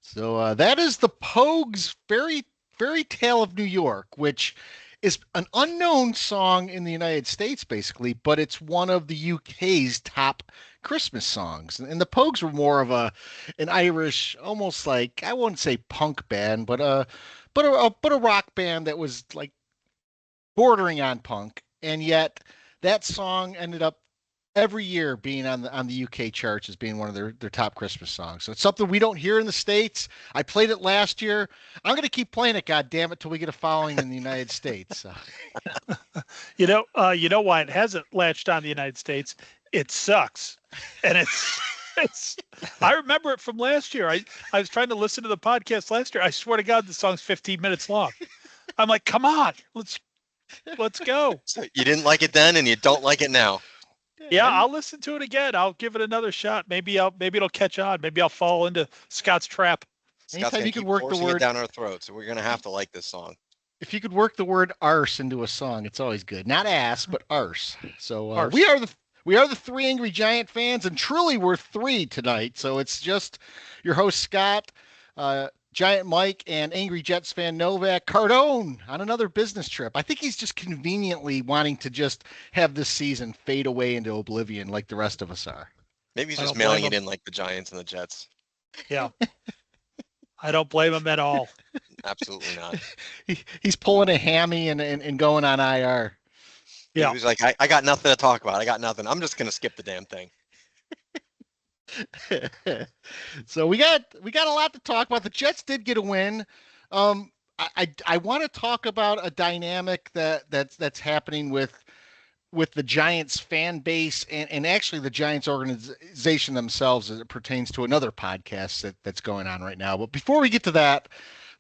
So that is the Pogues Fairy Tale of New York, which is an unknown song in the United States, basically, but it's one of the UK's top Christmas songs. And the Pogues were more of an Irish, almost like I wouldn't say punk band, but a rock band that was like bordering on punk, and yet that song ended up every year being on the UK charts as being one of their top Christmas songs. So it's something we don't hear in the States. I played it last year. I'm going to keep playing it, God damn it, till we get a following in the United States. So. You know why it hasn't latched on the United States? It sucks, and it's. I remember it from last year. I was trying to listen to the podcast last year. I swear to God, the song's 15 minutes long. I'm like, come on, let's go. So you didn't like it then, and you don't like it now. Yeah, I'll listen to it again. I'll give it another shot. Maybe it'll catch on. Maybe I'll fall into Scott's trap. Scott's gonna keep forcing it down our throats, so we're gonna have to like this song. If you could work the word arse into a song, it's always good. Not ass, but arse. So Arse. we are the three Angry Giant fans, and truly we're three tonight. So it's just your host Scott, Giant Mike, and Angry Jets fan Novak Cardone on another business trip. I think he's just conveniently wanting to just have this season fade away into oblivion like the rest of us are. Maybe he's just mailing it in like the Giants and the Jets. Yeah. I don't blame him at all. Absolutely not. He's pulling a hammy and going on IR. Yeah. He was like, I got nothing to talk about. I got nothing. I'm just going to skip the damn thing. So we got a lot to talk about. The Jets did get a win. I want to talk about a dynamic that's happening with the Giants fan base and actually the Giants organization themselves as it pertains to another podcast that's going on right now. But before we get to that,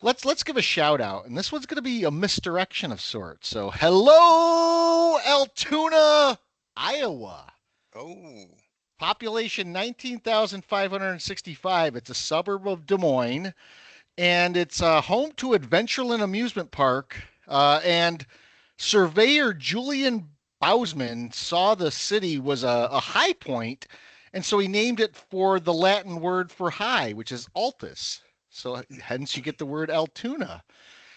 let's give a shout out. And this one's going to be a misdirection of sorts. So hello, Altoona, Iowa. Oh. Population 19,565. It's a suburb of Des Moines, and it's home to Adventureland Amusement Park. And surveyor Julian Bausman saw the city was a high point, and so he named it for the Latin word for high, which is altus. So hence you get the word Altoona.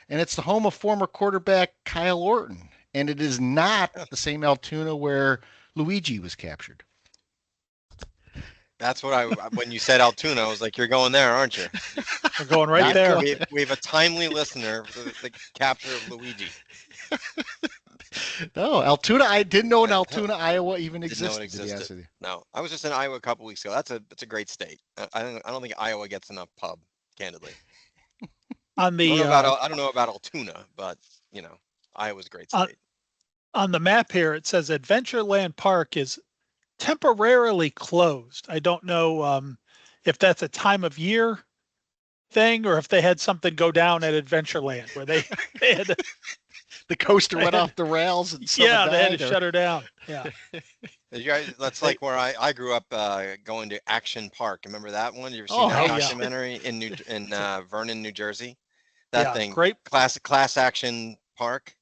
And it's the home of former quarterback Kyle Orton. And it is not the same Altoona where Luigi was captured. That's what when you said Altoona, I was like, you're going there, aren't you? We're going right there. We have a timely listener for the capture of Luigi. No, Altoona. I didn't know in Altoona, Iowa even existed. No, I was just in Iowa a couple weeks ago. That's a great state. I don't think Iowa gets enough pub, candidly. On the I don't know about Altoona, but Iowa's a great state. On the map here, it says Adventureland Park is temporarily closed. I don't know if that's a time of year thing or if they had something go down at Adventureland where they had the coaster went off the rails and they had to shut her down. Yeah. You guys, that's like where I grew up going to Action Park. Remember that one? You ever seen that documentary in Vernon, New Jersey? That thing, great class action park.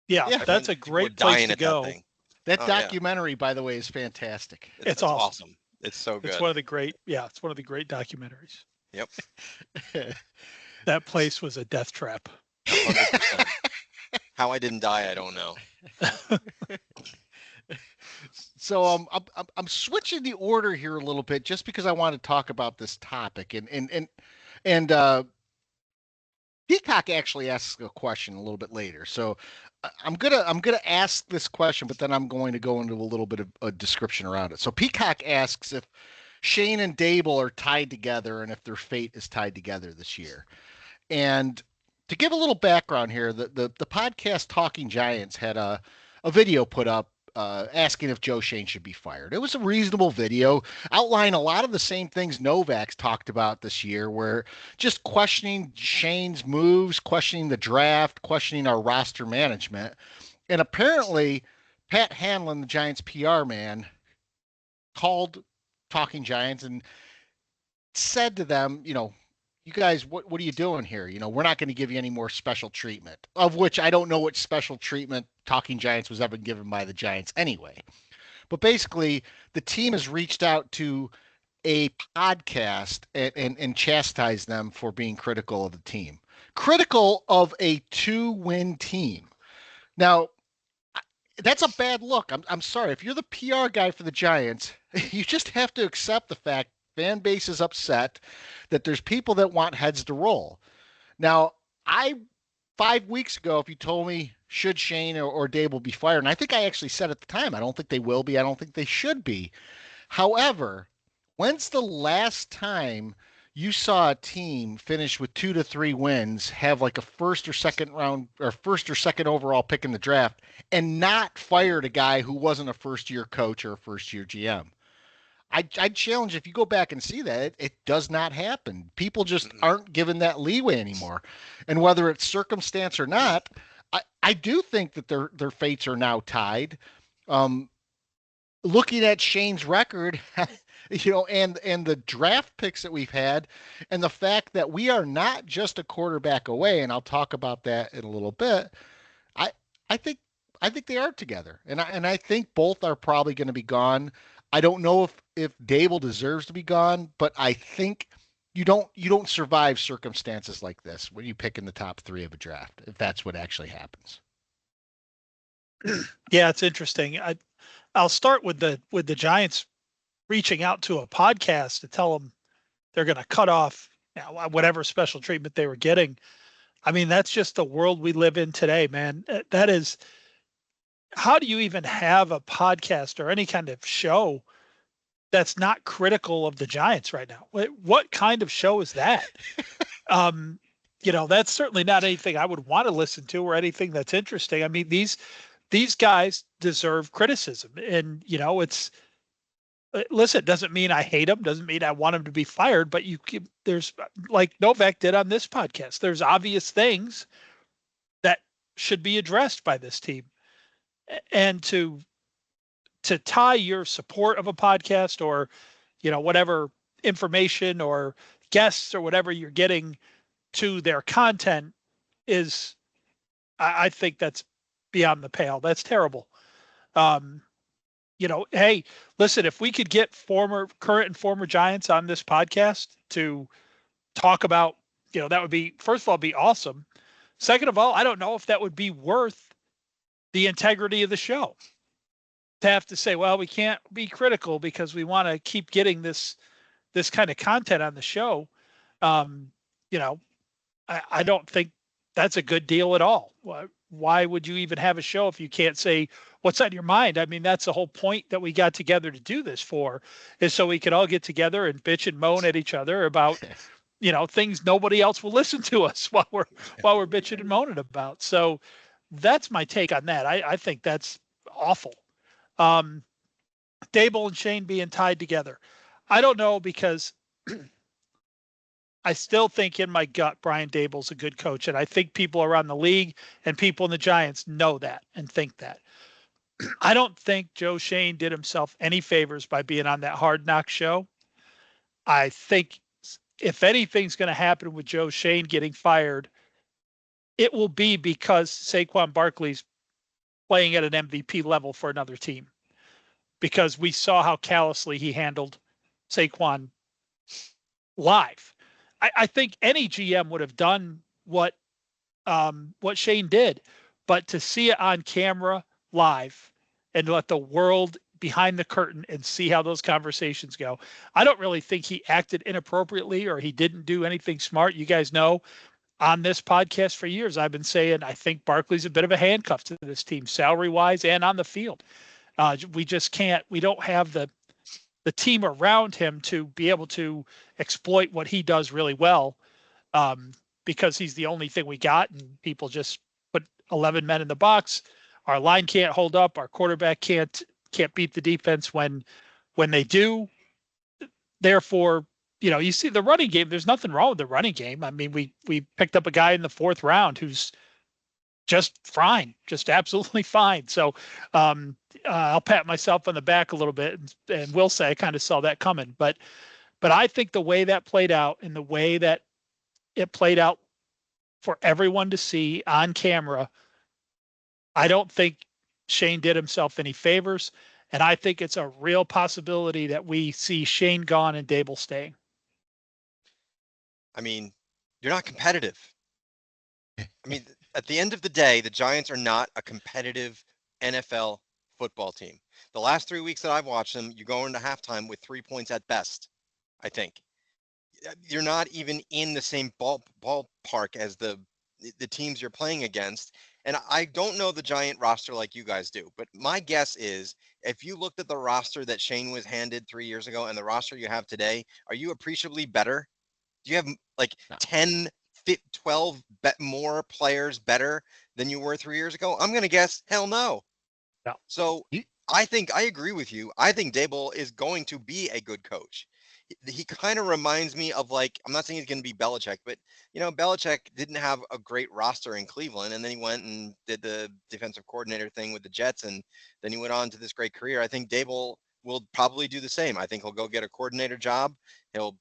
Yeah, that's a great place to go. That documentary, by the way, is fantastic. It's awesome. It's so good. It's one of the great documentaries. Yep. That place was a death trap. 100%. How I didn't die, I don't know. So I'm switching the order here a little bit just because I want to talk about this topic and Peacock actually asks a question a little bit later. So I'm gonna ask this question, but then I'm going to go into a little bit of a description around it. So Peacock asks if Schoen and Daboll are tied together and if their fate is tied together this year. And to give a little background here, the podcast Talking Giants had a video put up asking if Joe Schoen should be fired. It was a reasonable video, outlining a lot of the same things Novak's talked about this year, where just questioning Schoen's moves, questioning the draft, questioning our roster management. And apparently, Pat Hanlon, the Giants PR man, called Talking Giants and said to them, you guys, what are you doing here? We're not going to give you any more special treatment, of which I don't know what special treatment Talking Giants was ever given by the Giants anyway. But basically, the team has reached out to a podcast and chastise them for being critical of the team, critical of a 2-win team. Now, that's a bad look. I'm sorry. If you're the PR guy for the Giants, you just have to accept the fact fan base is upset that there's people that want heads to roll. Now, 5 weeks ago, if you told me should Schoen or Daboll be fired, and I think I actually said at the time, I don't think they will be. I don't think they should be. However, when's the last time you saw a team finish with 2 to 3 wins, have like a first or second overall pick in the draft, and not fired a guy who wasn't a first-year coach or a first-year GM? I'd challenge, if you go back and see that, it does not happen. People just aren't given that leeway anymore. And whether it's circumstance or not, I do think that their fates are now tied. Looking at Shane's record, and the draft picks that we've had, and the fact that we are not just a quarterback away, and I'll talk about that in a little bit. I think they are together, and I think both are probably going to be gone. I don't know if Daboll deserves to be gone, but I think you don't survive circumstances like this when you pick in the top 3 of a draft, if that's what actually happens. Yeah, it's interesting. I'll start with the Giants reaching out to a podcast to tell them they're going to cut off whatever special treatment they were getting. I mean, that's just the world we live in today, man. That is, how do you even have a podcast or any kind of show that's not critical of the Giants right now? What kind of show is that? That's certainly not anything I would want to listen to or anything that's interesting. I mean, these guys deserve criticism, and listen, it doesn't mean I hate them, doesn't mean I want them to be fired, but there's, like Novak did on this podcast, there's obvious things that should be addressed by this team. And to tie your support of a podcast or, whatever information or guests or whatever you're getting to their content is, I think that's beyond the pale. That's terrible. Hey, listen, if we could get current and former Giants on this podcast to talk about, that would be, first of all, be awesome. Second of all, I don't know if that would be worth the integrity of the show to have to say, well, we can't be critical because we want to keep getting this kind of content on the show. I don't think that's a good deal at all. Why would you even have a show if you can't say what's on your mind? I mean, that's the whole point that we got together to do this for, is so we could all get together and bitch and moan at each other about, things nobody else will listen to us while we're bitching and moaning about. So that's my take on that. I think that's awful. Daboll and Schoen being tied together, I don't know, because I still think in my gut Brian Daboll's a good coach, and I think people around the league and people in the Giants know that and think that. I don't think Joe Schoen did himself any favors by being on that Hard Knock show. I think if anything's going to happen with Joe Schoen getting fired, it will be because Saquon Barkley's playing at an MVP level for another team, because we saw how callously he handled Saquon live. I think any GM would have done what Schoen did, but to see it on camera live and let the world behind the curtain and see how those conversations go, I don't really think he acted inappropriately or he didn't do anything smart. You guys know, on this podcast for years, I've been saying I think Barkley's a bit of a handcuff to this team, salary-wise and on the field. We just can't. We don't have the team around him to be able to exploit what he does really well, because he's the only thing we got, and people just put 11 men in the box. Our line can't hold up. Our quarterback can't beat the defense when they do. Therefore, you see the running game. There's nothing wrong with the running game. I mean, we picked up a guy in the 4th round who's just fine, just absolutely fine. So I'll pat myself on the back a little bit and will say I kind of saw that coming. But I think the way that played out and the way that it played out for everyone to see on camera, I don't think Schoen did himself any favors. And I think it's a real possibility that we see Schoen gone and Daboll staying. I mean, you're not competitive. I mean, at the end of the day, the Giants are not a competitive NFL football team. The last 3 weeks that I've watched them, you go into halftime with 3 points at best, I think. You're not even in the same ballpark as the teams you're playing against. And I don't know the Giant roster like you guys do, but my guess is if you looked at the roster that Shane was handed 3 years ago and the roster you have today, are you appreciably better? Do you have like No. 10, 12 more players better than you were 3 years ago? I'm going to guess hell no. No. So I think I agree with you. I think Daboll is going to be a good coach. He kind of reminds me of, like, I'm not saying he's going to be Belichick, but Belichick didn't have a great roster in Cleveland, and then he went and did the defensive coordinator thing with the Jets, and then he went on to this great career. I think Daboll will probably do the same. I think he'll go get a coordinator job. He'll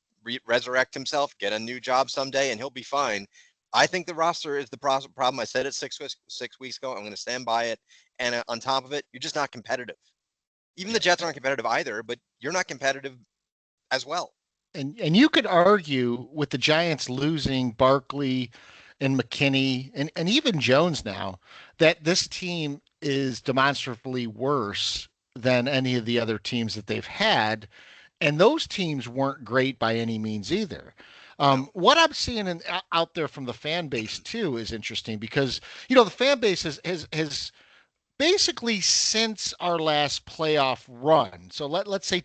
resurrect himself, get a new job someday, and he'll be fine. I think the roster is the problem. I said it 6 weeks ago. I'm going to stand by it. And on top of it, you're just not competitive. Even the Jets aren't competitive either, but you're not competitive as well. And you could argue with the Giants losing Barkley and McKinney and even Jones now that this team is demonstrably worse than any of the other teams that they've had. And those teams weren't great by any means either. What I'm seeing out there from the fan base too is interesting because the fan base has basically since our last playoff run. So let's say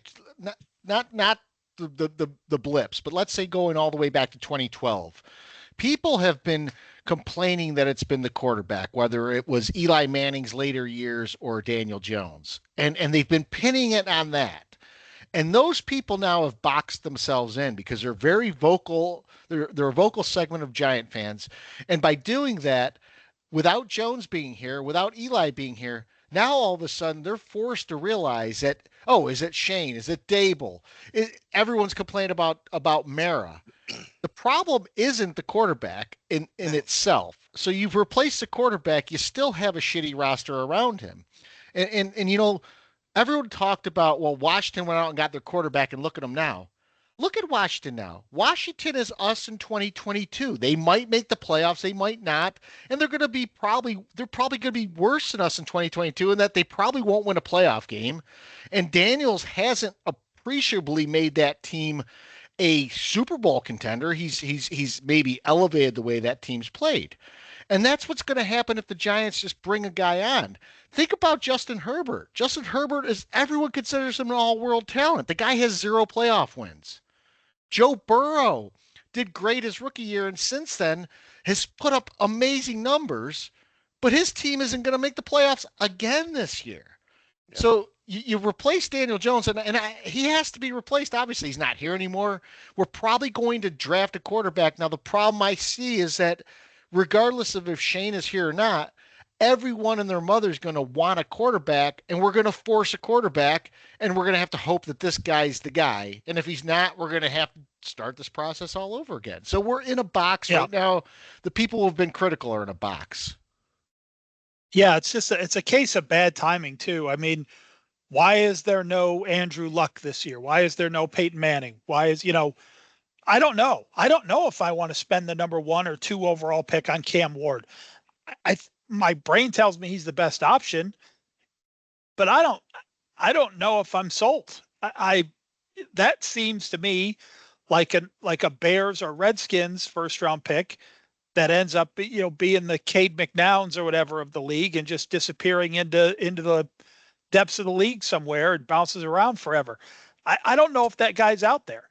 not the blips, but let's say going all the way back to 2012. People have been complaining that it's been the quarterback, whether it was Eli Manning's later years or Daniel Jones, and they've been pinning it on that. And those people now have boxed themselves in because they're very vocal. They're a vocal segment of Giant fans. And by doing that, without Jones being here, without Eli being here, now all of a sudden they're forced to realize that, oh, is it Shane? Is it Daboll? Everyone's complaining about Mara. The problem isn't the quarterback in itself. So you've replaced the quarterback, you still have a shitty roster around him. And everyone talked about, well, Washington went out and got their quarterback, and look at them now. Look at Washington now. Washington is us in 2022. They might make the playoffs, they might not, and they're probably going to be worse than us in 2022 in that they probably won't win a playoff game. And Daniels hasn't appreciably made that team a Super Bowl contender. He's maybe elevated the way that team's played. And that's what's going to happen if the Giants just bring a guy on. Think about Justin Herbert. Justin Herbert everyone considers him an all-world talent. The guy has 0 playoff wins. Joe Burrow did great his rookie year, and since then has put up amazing numbers, but his team isn't going to make the playoffs again this year. Yeah. So you replace Daniel Jones, and he has to be replaced. Obviously, he's not here anymore. We're probably going to draft a quarterback. Now, the problem I see is that regardless of if Shane is here or not, everyone and their mother is going to want a quarterback, and we're going to force a quarterback, and we're going to have to hope that this guy's the guy. And if he's not, we're going to have to start this process all over again. So we're in a box right now. The people who have been critical are in a box. Yeah, it's a case of bad timing too. I mean, why is there no Andrew Luck this year? Why is there no Peyton Manning? Why is, I don't know. I don't know if I want to spend the number 1 or 2 overall pick on Cam Ward. My brain tells me he's the best option, but I don't know if I'm sold. That seems to me like a Bears or Redskins first round pick that ends up being the Cade McNowns or whatever of the league and just disappearing into the depths of the league somewhere and bounces around forever. I don't know if that guy's out there.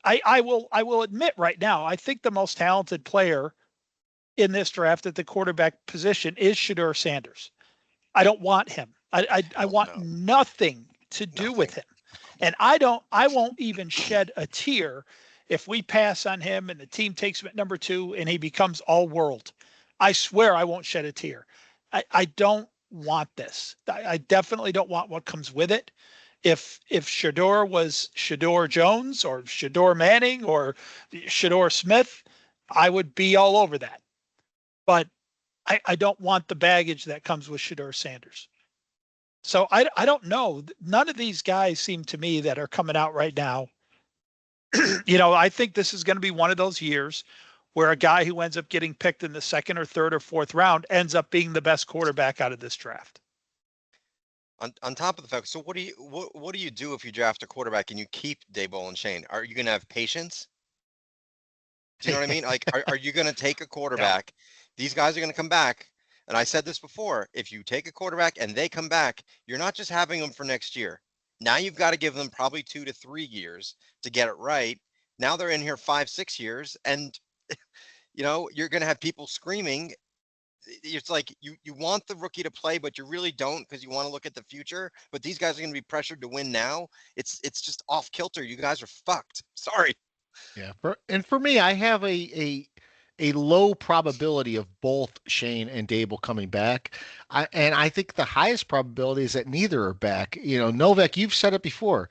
I will admit right now, I think the most talented player in this draft at the quarterback position is Shedeur Sanders. I don't want him. I want nothing to do with him. And I won't even shed a tear if we pass on him and the team takes him at number 2 and he becomes all world. I swear I won't shed a tear. I don't want this. I definitely don't want what comes with it. If Shedeur was Shedeur Jones or Shedeur Manning or Shedeur Smith, I would be all over that. But I don't want the baggage that comes with Shedeur Sanders. So I don't know. None of these guys seem to me that are coming out right now. I think this is going to be one of those years where a guy who ends up getting picked in the second or third or fourth round ends up being the best quarterback out of this draft. On top of the fact, so what do you do if you draft a quarterback and you keep Daboll and Shane? Are you going to have patience? Do you know what I mean? Like, are you going to take a quarterback? These guys are going to come back. And I said this before, if you take a quarterback and they come back, you're not just having them for next year. Now you've got to give them probably 2 to 3 years to get it right. Now they're in here 5, 6 years, and you're going to have people screaming. It's like you want the rookie to play, but you really don't, because you want to look at the future. But these guys are going to be pressured to win now. It's just off kilter. You guys are fucked. Sorry. Yeah, for me, I have a low probability of both Shane and Daboll coming back. And I think the highest probability is that neither are back. Novak, you've said it before.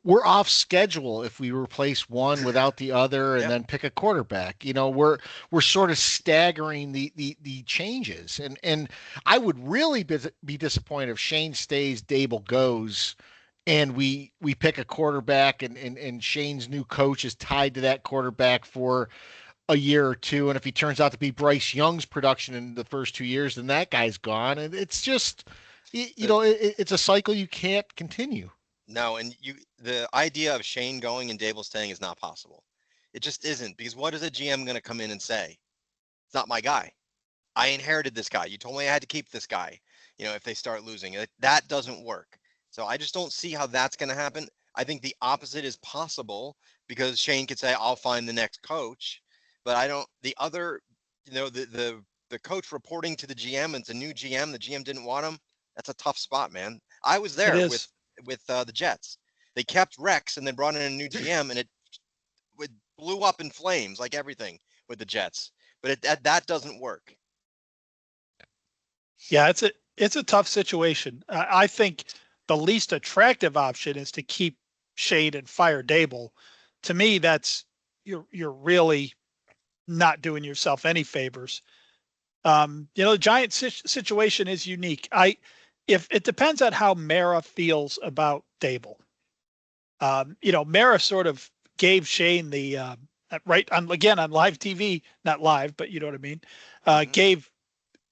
We're off schedule if we replace one without the other and Yeah. then pick a quarterback. We're sort of staggering the changes. And I would really be disappointed if Shane stays, Daboll goes, and we pick a quarterback and Shane's new coach is tied to that quarterback for a year or two, and if he turns out to be Bryce Young's production in the first 2 years, then that guy's gone, and it's just it's a cycle you can't continue. No, and the idea of Shane going and Daboll staying is not possible. It just isn't, because what is a GM going to come in and say? It's not my guy. I inherited this guy. You told me I had to keep this guy. If they start losing, that doesn't work. So I just don't see how that's going to happen. I think the opposite is possible, because Shane could say, "I'll find the next coach," but I don't. The other, the coach reporting to the GM, and it's a new GM. The GM didn't want him. That's a tough spot, man. I was It there is. with the Jets. They kept Rex and then brought in a new GM, and it blew up in flames, like everything with the Jets. But that doesn't work. Yeah, it's a tough situation. I think the least attractive option is to keep Shane and fire Daboll. To me, that's you're really not doing yourself any favors. The Giants situation is unique. If it depends on how Mara feels about Daboll. Mara sort of gave Shane the right on live TV, not live, but you know what I mean.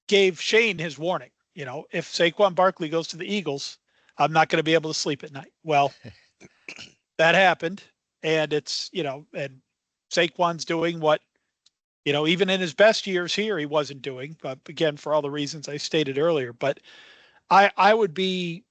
Gave Shane his warning. If Saquon Barkley goes to the Eagles, I'm not going to be able to sleep at night. Well, that happened, and and Saquon's doing what, even in his best years here, he wasn't doing. But again, for all the reasons I stated earlier. But I really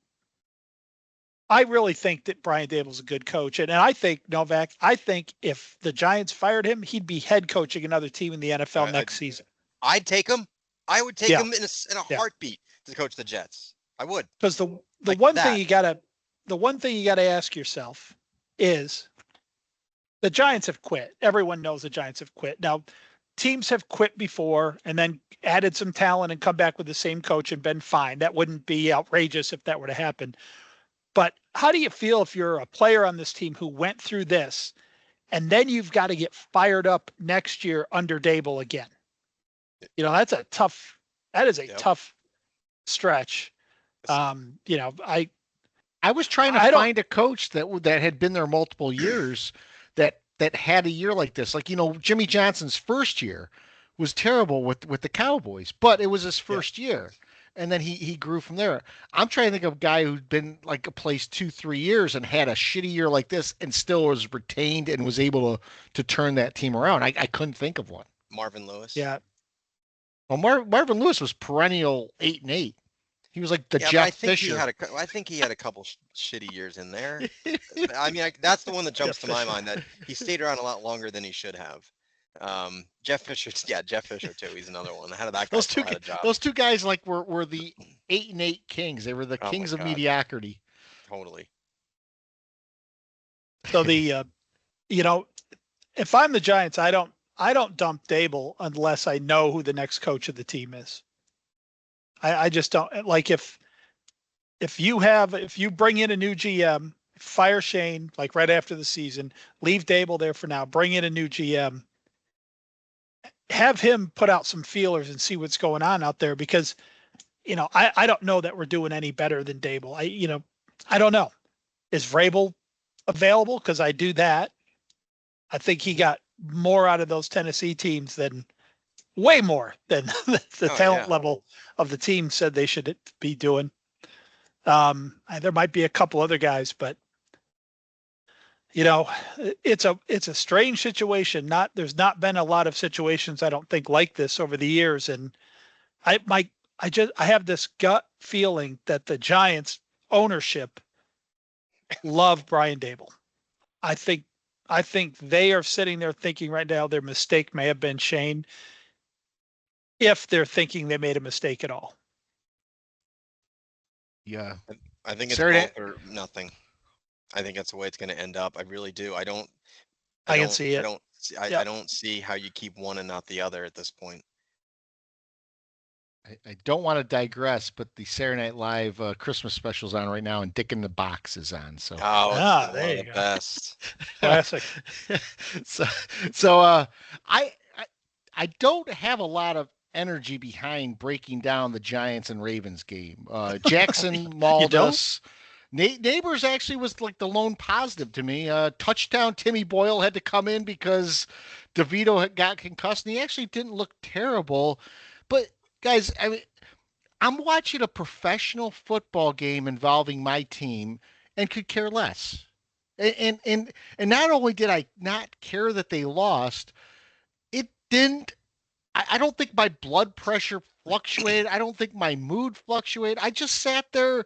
think that Brian Daboll's a good coach, and I think Novak. I think if the Giants fired him, he'd be head coaching another team in the NFL next season. I'd take him. I would take him in a heartbeat to coach the Jets. I would. Because the one thing you gotta ask yourself is, the Giants have quit. Everyone knows the Giants have quit. Now, teams have quit before and then added some talent and come back with the same coach and been fine. That wouldn't be outrageous if that were to happen. But how do you feel if you're a player on this team who went through this, and then you've got to get fired up next year under Daboll again? That is a tough stretch. I was trying to find a coach that had been there multiple years that had a year like this. Like, Jimmy Johnson's first year was terrible with the Cowboys, but it was his first year. And then he grew from there. I'm trying to think of a guy who'd been like a place 2-3 years and had a shitty year like this and still was retained and was able to turn that team around. I couldn't think of one. Marvin Lewis. Yeah. Well, Marvin Lewis was perennial 8-8. He was like the Jeff Fisher. I think he had a couple shitty years in there. I mean, that's the one that jumps to my mind, that he stayed around a lot longer than he should have. Jeff Fisher too. He's another one. How did that guy had a job? Those two guys were the 8-8 kings. They were the kings of mediocrity. Totally. So if I'm the Giants, I don't dump Daboll unless I know who the next coach of the team is. I just don't like if you bring in a new GM, fire Shane like right after the season, leave Daboll there for now, bring in a new GM, have him put out some feelers and see what's going on out there, because I don't know that we're doing any better than Daboll. I don't know. Is Vrabel available? Because I do that. I think he got more out of those Tennessee teams than way more than the talent level of the team said they should be doing. There might be a couple other guys, but it's a strange situation. There's not been a lot of situations I don't think like this over the years, and I have this gut feeling that the Giants ownership love Brian Daboll. I think they are sitting there thinking right now their mistake may have been Shane, if they're thinking they made a mistake at all. Yeah. I think it's both or nothing. I think that's the way it's going to end up. I really do. I can see it. I don't see how you keep one and not the other at this point. I don't want to digress, but the Saturday Night Live Christmas special's on right now, and Dick in the Box is on. So it's one of the best. Classic. so I don't have a lot of energy behind breaking down the Giants and Ravens game. Jackson mauled us. Neighbors actually was like the lone positive to me. Touchdown, Timmy Boyle had to come in because DeVito had got concussed, and he actually didn't look terrible. But guys, I mean, I'm watching a professional football game involving my team and could care less. And not only did I not care that they lost, it didn't. I don't think my blood pressure fluctuated. I don't think my mood fluctuated. I just sat there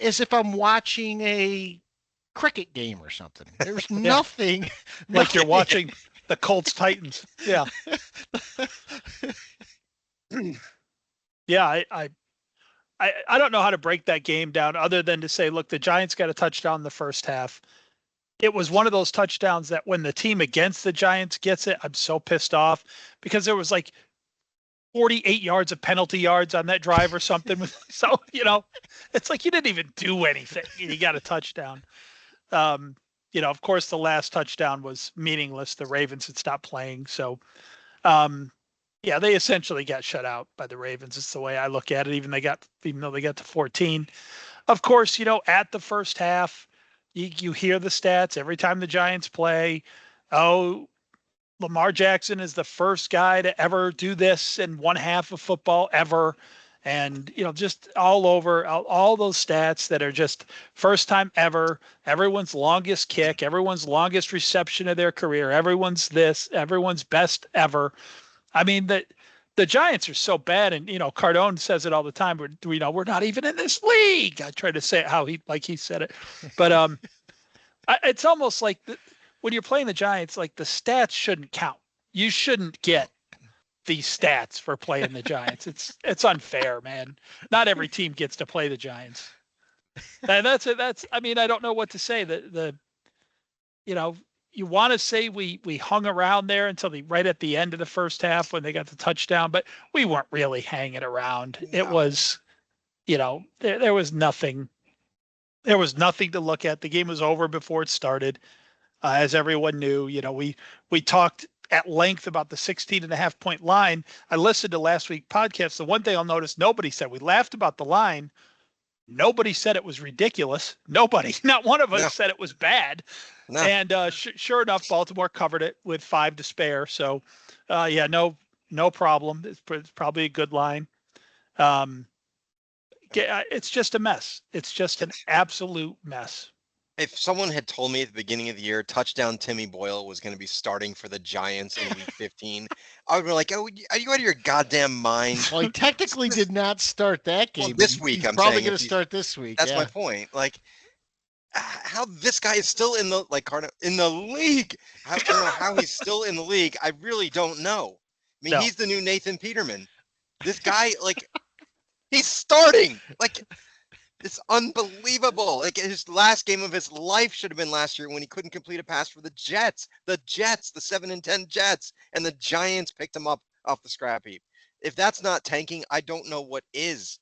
as if I'm watching a cricket game or something. There's nothing. Like you're watching the Colts Titans. Yeah. Yeah, I don't know how to break that game down other than to say, look, the Giants got a touchdown in the first half. It was one of those touchdowns that when the team against the Giants gets it, I'm so pissed off because there was like 48 yards of penalty yards on that drive or something. So, it's like you didn't even do anything and you got a touchdown. Of course, the last touchdown was meaningless. The Ravens had stopped playing. So, they essentially got shut out by the Ravens. It's the way I look at it, even though they got to 14. Of course, at the first half, you hear the stats every time the Giants play. Oh, Lamar Jackson is the first guy to ever do this in one half of football ever. And, just all over all those stats that are just first time ever, everyone's longest kick, everyone's longest reception of their career, everyone's best ever. I mean, the Giants are so bad, and Cardone says it all the time. We're not even in this league. I try to say it how he said it, but it's almost like when you're playing the Giants, like the stats shouldn't count. You shouldn't get these stats for playing the Giants. It's unfair, man. Not every team gets to play the Giants. And that's I mean, I don't know what to say. You want to say we hung around there until right at the end of the first half when they got the touchdown, but we weren't really hanging around. No. It was, there was nothing. There was nothing to look at. The game was over before it started. As everyone knew, we talked at length about the 16.5 point line. I listened to last week's podcast. The one thing I'll notice, nobody said, we laughed about the line. Nobody said it was ridiculous. Nobody, not one of us said it was bad. No. And sure enough, Baltimore covered it with 5 to spare. So, no problem. It's probably a good line. It's just a mess. It's just an absolute mess. If someone had told me at the beginning of the year, touchdown Timmy Boyle was going to be starting for the Giants in week 15, I would be like, oh, are you out of your goddamn mind? Well, he technically did not start that game. Well, this week, I'm probably going to start this week. That's my point. Like, how this guy is still in the league. I don't know how he's still in the league. I really don't know. I mean, He's the new Nathan Peterman. This guy, he's starting. It's unbelievable. His last game of his life should have been last year when he couldn't complete a pass for the Jets. The 7-10 Jets, and the Giants picked him up off the scrap heap. If that's not tanking, I don't know what is.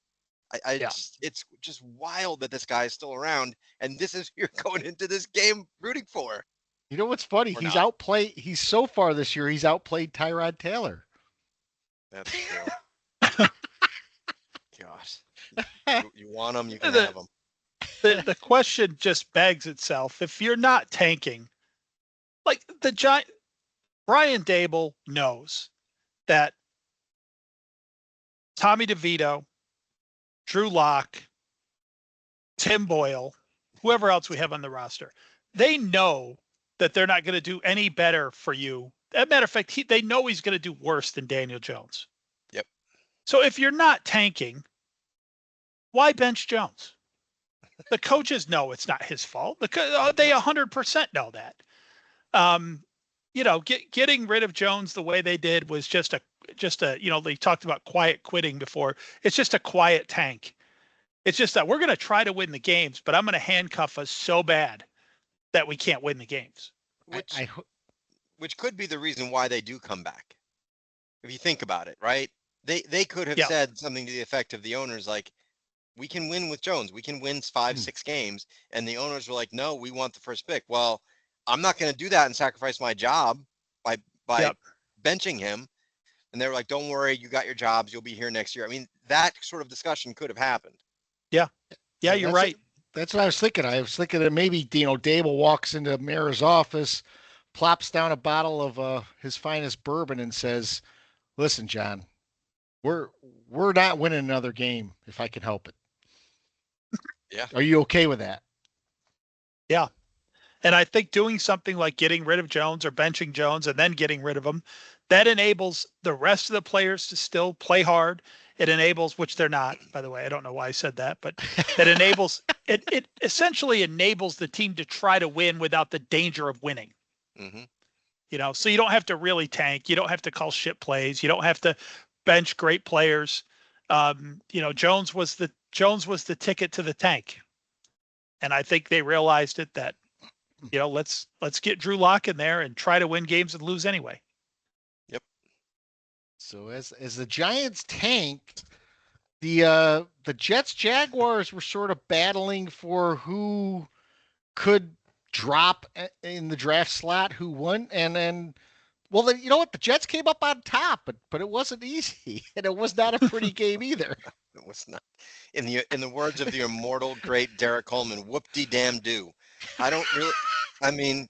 It's just wild that this guy is still around, and this is who you're going into this game rooting for. You know what's funny? He's so far this year, he's outplayed Tyrod Taylor. That's true. God. You want them, you can The, have them. the question just begs itself. If you're not tanking, like the Giant, Brian Daboll knows that Tommy DeVito, Drew Lock, Tim Boyle, whoever else we have on the roster, they know that they're not going to do any better for you. As a matter of fact, they know he's going to do worse than Daniel Jones. Yep. So if you're not tanking, why bench Jones? The coaches know it's not his fault. They 100% know that. Getting rid of Jones the way they did was just a, they talked about quiet quitting before. It's just a quiet tank. It's just that we're going to try to win the games, but I'm going to handcuff us so bad that we can't win the games. Which could be the reason why they do come back. If you think about it, right? They could have said something to the effect of the owners like, we can win with Jones. We can win 5-6 games. And the owners were like, no, we want the first pick. Well, I'm not going to do that and sacrifice my job by benching him. And they were like, don't worry, you got your jobs. You'll be here next year. I mean, that sort of discussion could have happened. Yeah. Yeah, you're right. That's what I was thinking. I was thinking that maybe, Daboll walks into Mara's office, plops down a bottle of his finest bourbon and says, listen, John, we're not winning another game if I can help it. Yeah. Are you okay with that? Yeah. And I think doing something like getting rid of Jones or benching Jones and then getting rid of him, that enables the rest of the players to still play hard. It enables, which they're not, by the way. I don't know why I said that, but that enables it essentially enables the team to try to win without the danger of winning. Mm-hmm. So you don't have to really tank. You don't have to call shit plays. You don't have to bench great players. Jones was the ticket to the tank. And I think they realized it that, let's get Drew Lock in there and try to win games and lose anyway. Yep. So as the Giants tanked, the Jets-Jaguars were sort of battling for who could drop in the draft slot, who won, and well, you know what? The Jets came up on top, but it wasn't easy, and it was not a pretty game either. It was not. In the words of the immortal great Derek Coleman, whoop-de-damn-do. I mean,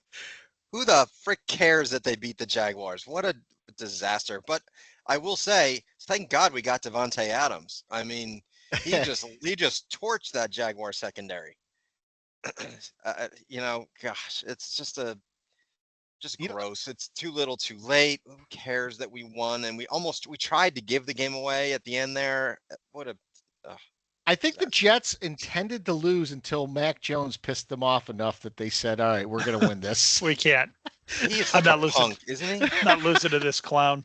who the frick cares that they beat the Jaguars? What a disaster. But I will say, thank God we got Devontae Adams. I mean, he just torched that Jaguar secondary. Gosh, it's just gross. It's too little too late. Who cares that we won? And we tried to give the game away at the end there. I think the Jets intended to lose until Mac Jones pissed them off enough that they said, all right, we're going to win this. We can't. He's such a punk, isn't he? Not losing to this clown.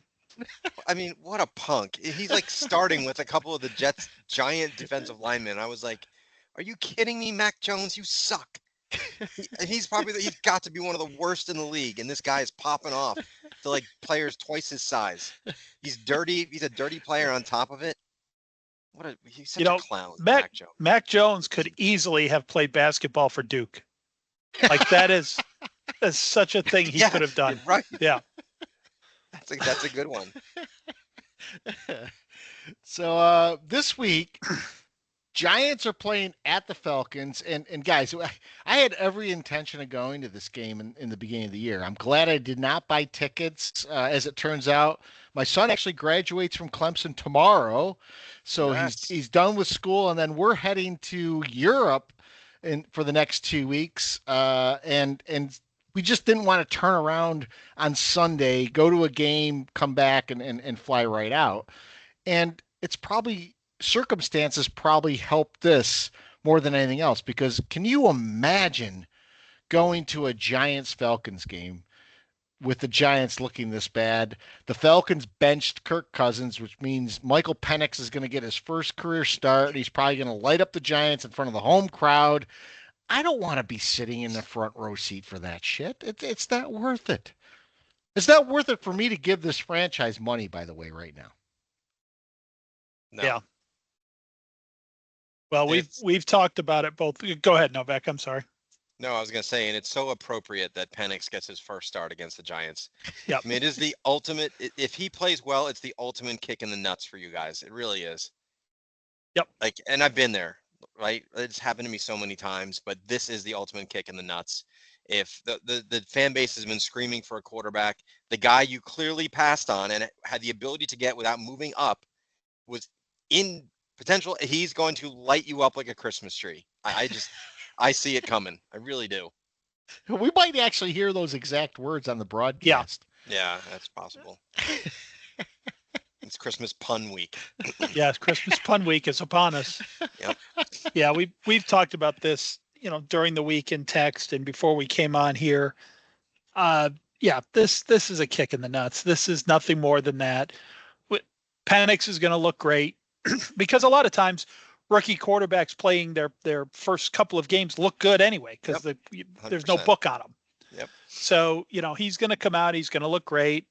I mean, what a punk. He's like starting with a couple of the Jets' giant defensive linemen. I was like, are you kidding me, Mac Jones? You suck. He's got to be one of the worst in the league, and this guy is popping off to like players twice his size. He's dirty. He's a dirty player on top of it. He's such a clown. Mac Jones. Mac Jones could easily have played basketball for Duke. Like that's such a thing he could have done. Right. Yeah. That's a good one. So this week, Giants are playing at the Falcons, and guys, I had every intention of going to this game in the beginning of the year. I'm glad I did not buy tickets. As it turns out, my son actually graduates from Clemson tomorrow, so he's done with school, and then we're heading to Europe for the next 2 weeks, and we just didn't want to turn around on Sunday, go to a game, come back, and fly right out. And it's probably circumstances probably helped this more than anything else, because can you imagine going to a Giants-Falcons game with the Giants looking this bad? The Falcons benched Kirk Cousins, which means Michael Penix is going to get his first career start. He's probably going to light up the Giants in front of the home crowd. I don't want to be sitting in the front row seat for that shit. It's not worth it. It's not worth it for me to give this franchise money, by the way, right now. No. Yeah. Well, we've talked about it both. Go ahead, Novak. I'm sorry. No, I was going to say, and it's so appropriate that Penix gets his first start against the Giants. Yeah. I mean, it is the ultimate. If he plays well, it's the ultimate kick in the nuts for you guys. It really is. Yep. Like, and I've been there, right? It's happened to me so many times, but this is the ultimate kick in the nuts. If the fan base has been screaming for a quarterback, the guy you clearly passed on and had the ability to get without moving up was in potential, he's going to light you up like a Christmas tree. I see it coming. I really do. We might actually hear those exact words on the broadcast. Yeah, that's possible. It's Christmas pun week. Yes, Christmas pun week is upon us. Yep. Yeah, we've talked about this, during the week in text and before we came on here. Yeah, this is a kick in the nuts. This is nothing more than that. Penix is going to look great because a lot of times rookie quarterbacks playing their first couple of games look good anyway because there's no book on them. Yep. So, he's going to come out. He's going to look great.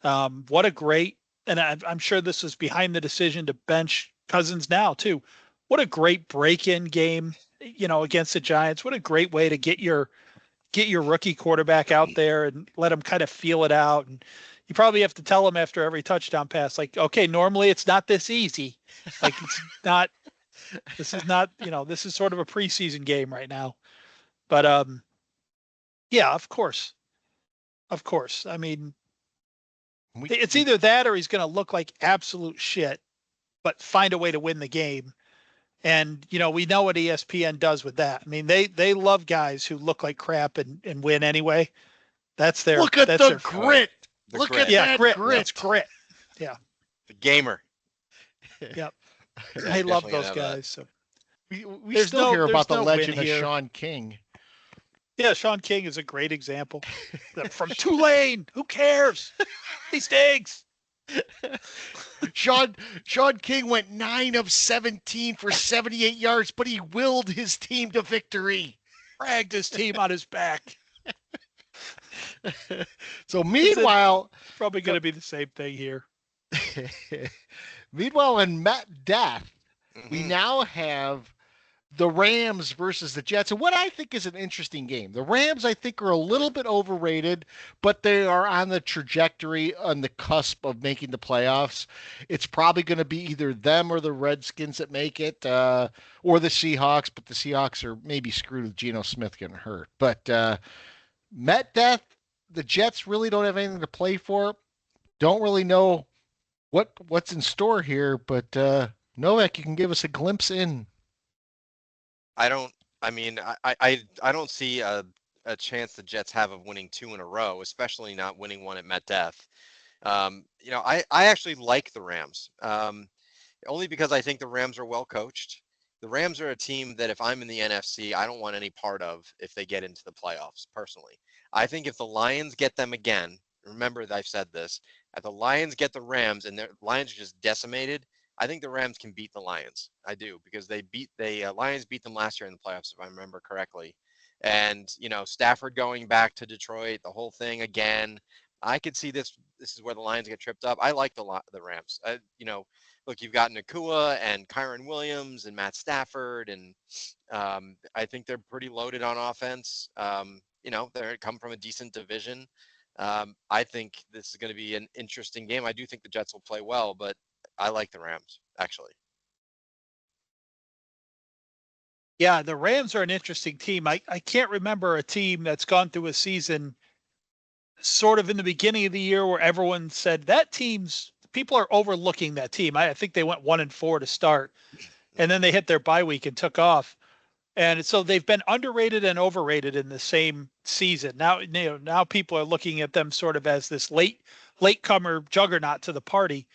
What a great, and I'm sure this was behind the decision to bench Cousins now too. What a great break-in game, against the Giants. What a great way to get your rookie quarterback out there and let him kind of feel it out. And you probably have to tell him after every touchdown pass, like, okay, normally it's not this easy. Like it's not, this is not, this is sort of a preseason game right now. But yeah, of course. I mean, it's either that or he's going to look like absolute shit, but find a way to win the game. And, we know what ESPN does with that. I mean, they love guys who look like crap and win anyway. That's their look at that's the their grit. Look grit. at that grit. grit. That's grit. Yeah. The gamer. Yep. Yeah, I love definitely those have guys. So We There's still hear there's about the no legend win of here. Sean King. yeah, Sean King is a great example. From Tulane, who cares? He stinks. Sean King went 9 of 17 for 78 yards, but he willed his team to victory. Dragged his team on his back. So meanwhile, Probably going to be the same thing here. meanwhile in Met Death, we Mhm. now have the Rams versus the Jets. And what I think is an interesting game. The Rams, I think, are a little bit overrated, but they are on the trajectory on the cusp of making the playoffs. It's probably going to be either them or the Redskins that make it, or the Seahawks, but the Seahawks are maybe screwed with Geno Smith getting hurt. But Met Death, the Jets really don't have anything to play for. Don't really know what's in store here, but Novak, you can give us a glimpse in. I don't. I mean, I don't see a chance the Jets have of winning 2 in a row, especially not winning one at MetDeath. I actually like the Rams, only because I think the Rams are well coached. The Rams are a team that if I'm in the NFC, I don't want any part of if they get into the playoffs, personally. I think if the Lions get them again, remember that I've said this, if the Lions get the Rams and the Lions are just decimated, I think the Rams can beat the Lions. I do, because Lions beat them last year in the playoffs, if I remember correctly. And, Stafford going back to Detroit, the whole thing again. I could see this. This is where the Lions get tripped up. I like the Rams. Look, you've got Nakua and Kyron Williams and Matt Stafford, and I think they're pretty loaded on offense. They come from a decent division. I think this is going to be an interesting game. I do think the Jets will play well, but I like the Rams, actually. Yeah, the Rams are an interesting team. I can't remember a team that's gone through a season sort of in the beginning of the year where everyone said that people are overlooking that team. I think they went 1-4 to start, and then they hit their bye week and took off. And so they've been underrated and overrated in the same season. Now people are looking at them sort of as this latecomer juggernaut to the party,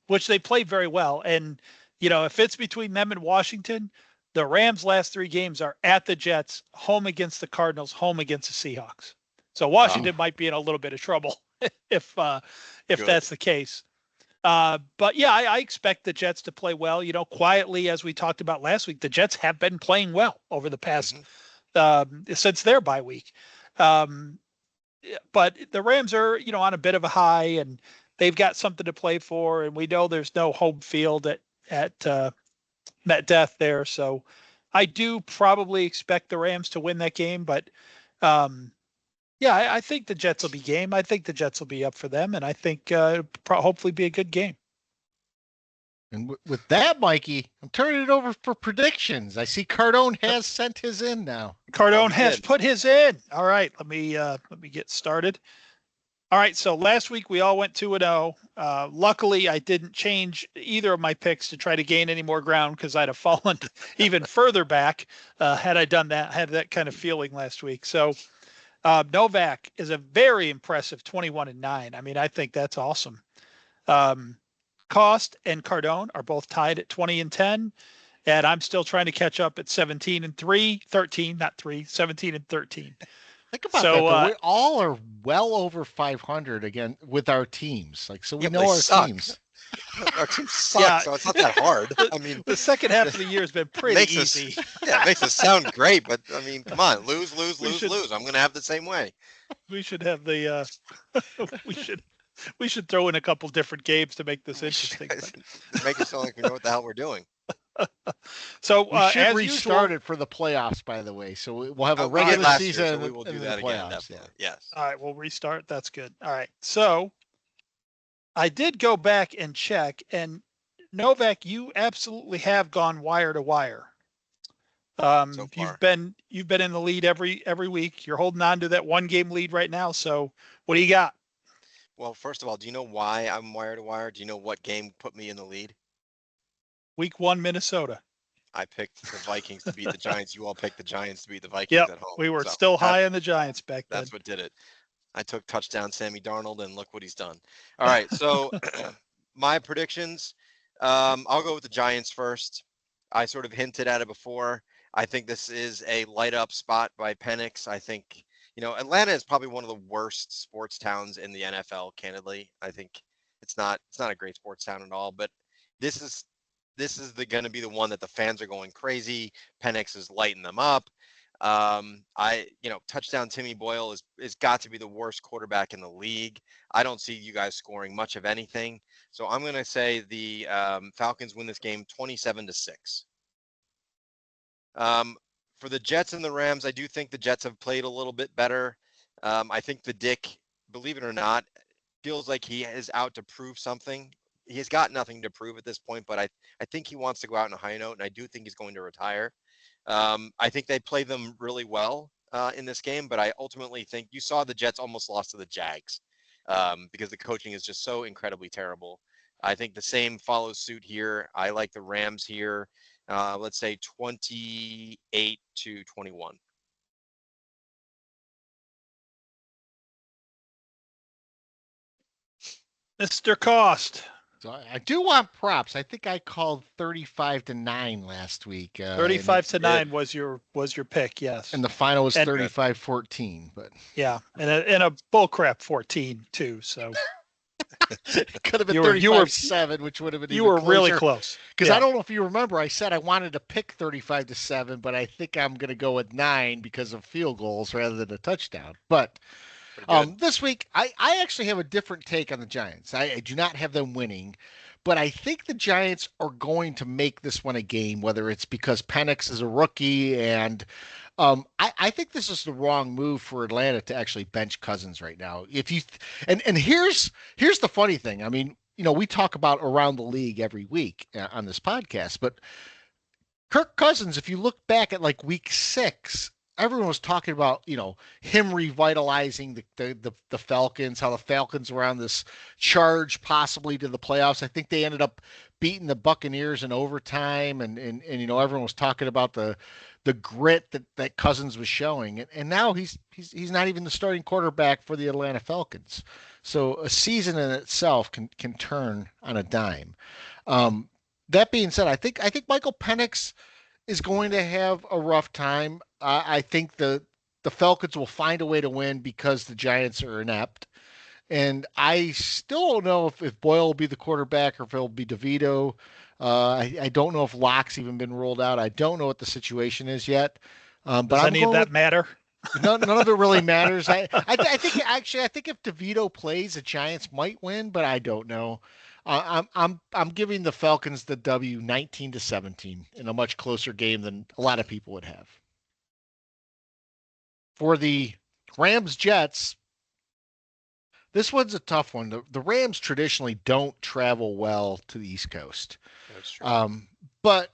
which they played very well. And, if it's between them and Washington, the Rams' last 3 games are at the Jets, home against the Cardinals, home against the Seahawks. So Washington might be in a little bit of trouble if that's the case. But yeah, I expect the Jets to play well. Quietly, as we talked about last week, the Jets have been playing well over the past since their bye week. But the Rams are, on a bit of a high, and they've got something to play for. And we know there's no home field at MetDeath there, so I do probably expect the Rams to win that game. But yeah, I think the Jets will be game. I think the Jets will be up for them, and I think hopefully be a good game. And with that, Mikey, I'm turning it over for predictions. I see Cardone has sent his in now. Cardone has put his in. All right, let me get started. All right, so last week we all went 2-0. Luckily, I didn't change either of my picks to try to gain any more ground because I'd have fallen even further back had I done that. I had that kind of feeling last week. So Novak is a very impressive 21-9. I mean, I think that's awesome. Cost and Cardone are both tied at 20-10, and I'm still trying to catch up at 17-3, 13, not 3, 17-13. Think about that. Though. We all are well over 500 again with our teams. Like, so we know our teams. Our teams suck, so it's not that hard. I mean, the second half of the year has been pretty easy. It makes us sound great, but I mean, come on, lose. I'm going to have the same way. We should have the. We should throw in a couple different games to make this interesting. Make it sound like we know what the hell we're doing. So we should restart it for the playoffs, by the way. So we'll have a regular season, so we will do that again. Definitely. Yes. All right, we'll restart. That's good. All right. So I did go back and check, and Novak, you absolutely have gone wire to wire. So far. You've been in the lead every week. You're holding on to that 1-game lead right now. So what do you got? Well, first of all, do you know why I'm wire to wire? Do you know what game put me in the lead? Week 1, Minnesota. I picked the Vikings to beat the Giants. You all picked the Giants to beat the Vikings at home. We were still high on the Giants back then. That's what did it. I took touchdown Sammy Darnold, and look what he's done. All right, so my predictions, I'll go with the Giants first. I sort of hinted at it before. I think this is a light-up spot by Penix. I think, Atlanta is probably one of the worst sports towns in the NFL, candidly. I think it's not a great sports town at all, but this is going to be the one that the fans are going crazy. Penix is lighting them up. Touchdown Timmy Boyle is got to be the worst quarterback in the league. I don't see you guys scoring much of anything. So I'm going to say the Falcons win this game 27-6. For the Jets and the Rams, I do think the Jets have played a little bit better. I think the Dick, believe it or not, feels like he is out to prove something. He's got nothing to prove at this point, but I think he wants to go out on a high note, and I do think he's going to retire. I think they played them really well in this game, but I ultimately think you saw the Jets almost lost to the Jags because the coaching is just so incredibly terrible. I think the same follows suit here. I like the Rams here. Let's say 28-21. Mr. Cost. So I do want props. I think I called 35-9 last week. 35-9 was your pick, yes. And the final was 35-14, but yeah, and a bullcrap 14 too. So it could have been 35-7, which would have been you were closer. Really close. Because I don't know if you remember, I said I wanted to pick 35-7, but I think I'm going to go with 9 because of field goals rather than a touchdown. But this week, I actually have a different take on the Giants. I do not have them winning, but I think the Giants are going to make this one a game, whether it's because Penix is a rookie and I think this is the wrong move for Atlanta to actually bench Cousins right now. And here's the funny thing. I mean, we talk about around the league every week on this podcast, but Kirk Cousins, if you look back at like week 6, everyone was talking about, him revitalizing the Falcons, how the Falcons were on this charge possibly to the playoffs. I think they ended up beating the Buccaneers in overtime, and everyone was talking about the grit that Cousins was showing. And now he's not even the starting quarterback for the Atlanta Falcons. So a season in itself can turn on a dime. That being said, I think Michael Penix is going to have a rough time. I think the Falcons will find a way to win because the Giants are inept. And I still don't know if Boyle will be the quarterback or if it'll be DeVito. I don't know if Locke's even been rolled out. I don't know what the situation is yet. Does any of that matter? None of it really matters. I think if DeVito plays, the Giants might win, but I don't know. I'm giving the Falcons the W 19-17 in a much closer game than a lot of people would have. For the Rams Jets, This one's a tough one. The Rams traditionally don't travel well to the East Coast. That's true. But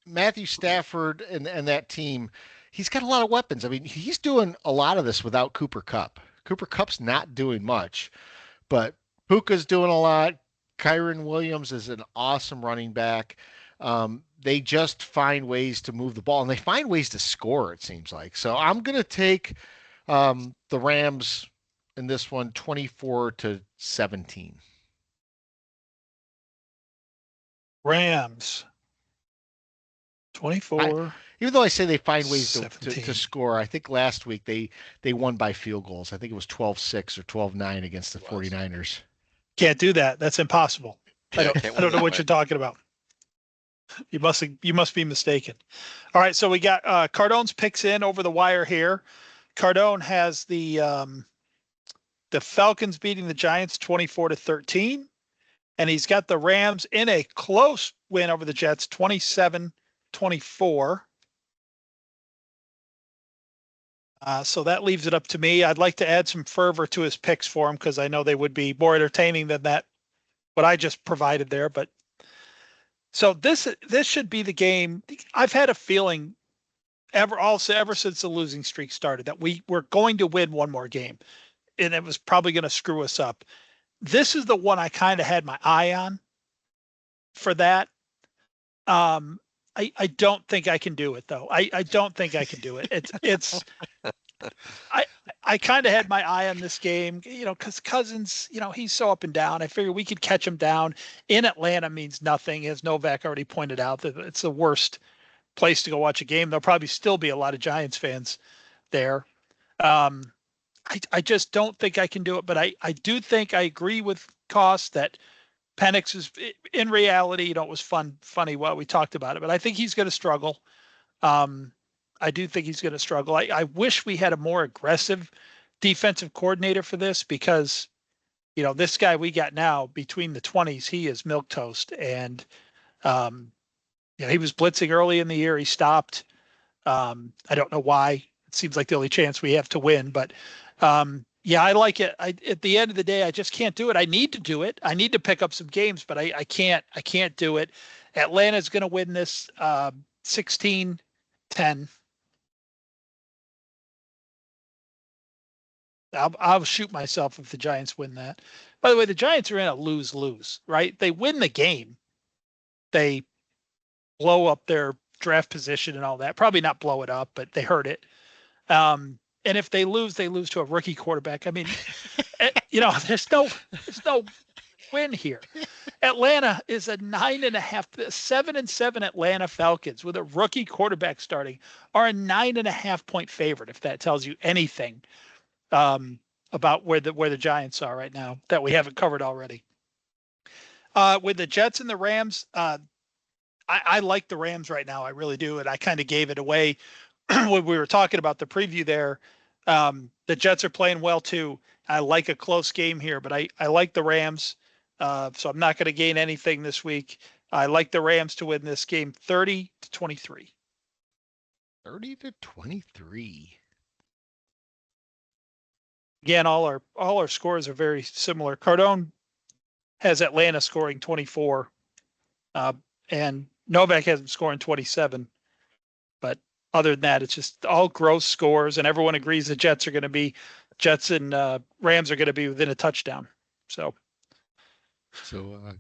Matthew Stafford and that team, he's got a lot of weapons. I mean, he's doing a lot of this without Cooper Kupp. Cooper Kupp's not doing much, but Puka's doing a lot. Kyron Williams is an awesome running back. They just find ways to move the ball, and they find ways to score, it seems like. So I'm going to take the Rams in this one, 24-17. Rams. 24. Even though I say they find ways to 17. score, I think last week they won by field goals. I think it was 12-6 or 12-9 against the 49ers. Can't do that. That's impossible. I don't know what you're talking about. You must be mistaken. All right, so we got Cardone's picks in over the wire here. Cardone has the Falcons beating the Giants 24-13, and he's got the Rams in a close win over the Jets 27-24. So that leaves it up to me. I'd like to add some fervor to his picks for him because I know they would be more entertaining than that what I just provided there. But so this should be the game. I've had a feeling ever since the losing streak started that we were going to win one more game, and it was probably going to screw us up. This is the one I kind of had my eye on for that. I don't think I can do it though. I don't think I can do it. It's I kind of had my eye on this game, because Cousins, he's so up and down. I figured we could catch him down in Atlanta means nothing, as Novak already pointed out, that it's the worst place to go watch a game. There'll probably still be a lot of Giants fans there. I just don't think I can do it, but I do think I agree with Koss that Penix is in reality, it was funny while we talked about it, but I think he's going to struggle. I do think he's going to struggle. I wish we had a more aggressive defensive coordinator for this because, this guy we got now between the 20s, he is milquetoast. And, he was blitzing early in the year. He stopped. I don't know why. It seems like the only chance we have to win, but I like it. At the end of the day, I just can't do it. I need to do it. I need to pick up some games, but I can't do it. Atlanta's going to win this 16-10. I'll shoot myself if the Giants win that. By the way, the Giants are in a lose-lose, right? They win the game. They blow up their draft position and all that. Probably not blow it up, but they hurt it. And if they lose to a rookie quarterback. I mean, there's no win here. Atlanta is a 7-7 Atlanta Falcons with a rookie quarterback starting are a 9.5 point favorite. If that tells you anything about where the Giants are right now that we haven't covered already. With the Jets and the Rams, I like the Rams right now. I really do. And I kind of gave it away when we were talking about the preview there. The Jets are playing well too. I like a close game here, but I like the Rams. So I'm not going to gain anything this week. I like the Rams to win this game 30-23. 30-23. Again, all our scores are very similar. Cardone has Atlanta scoring 24, and Novak has them scoring 27. But other than that, it's just all gross scores, and everyone agrees the Jets and Rams are going to be within a touchdown. So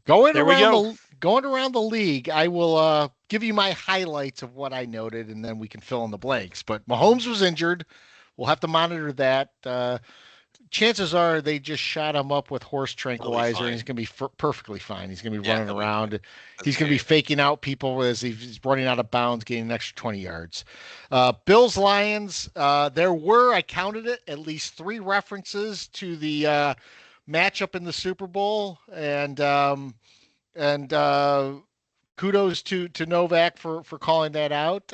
going around the league, I will give you my highlights of what I noted, and then we can fill in the blanks. But Mahomes was injured. We'll have to monitor that. Chances are they just shot him up with horse tranquilizer, and he's going to be perfectly fine. He's going to be running around. He's going to be faking out people as he's running out of bounds, gaining an extra 20 yards. Bills Lions. There were, I counted it, at least 3 references to the matchup in the Super Bowl, and kudos to Novak for calling that out.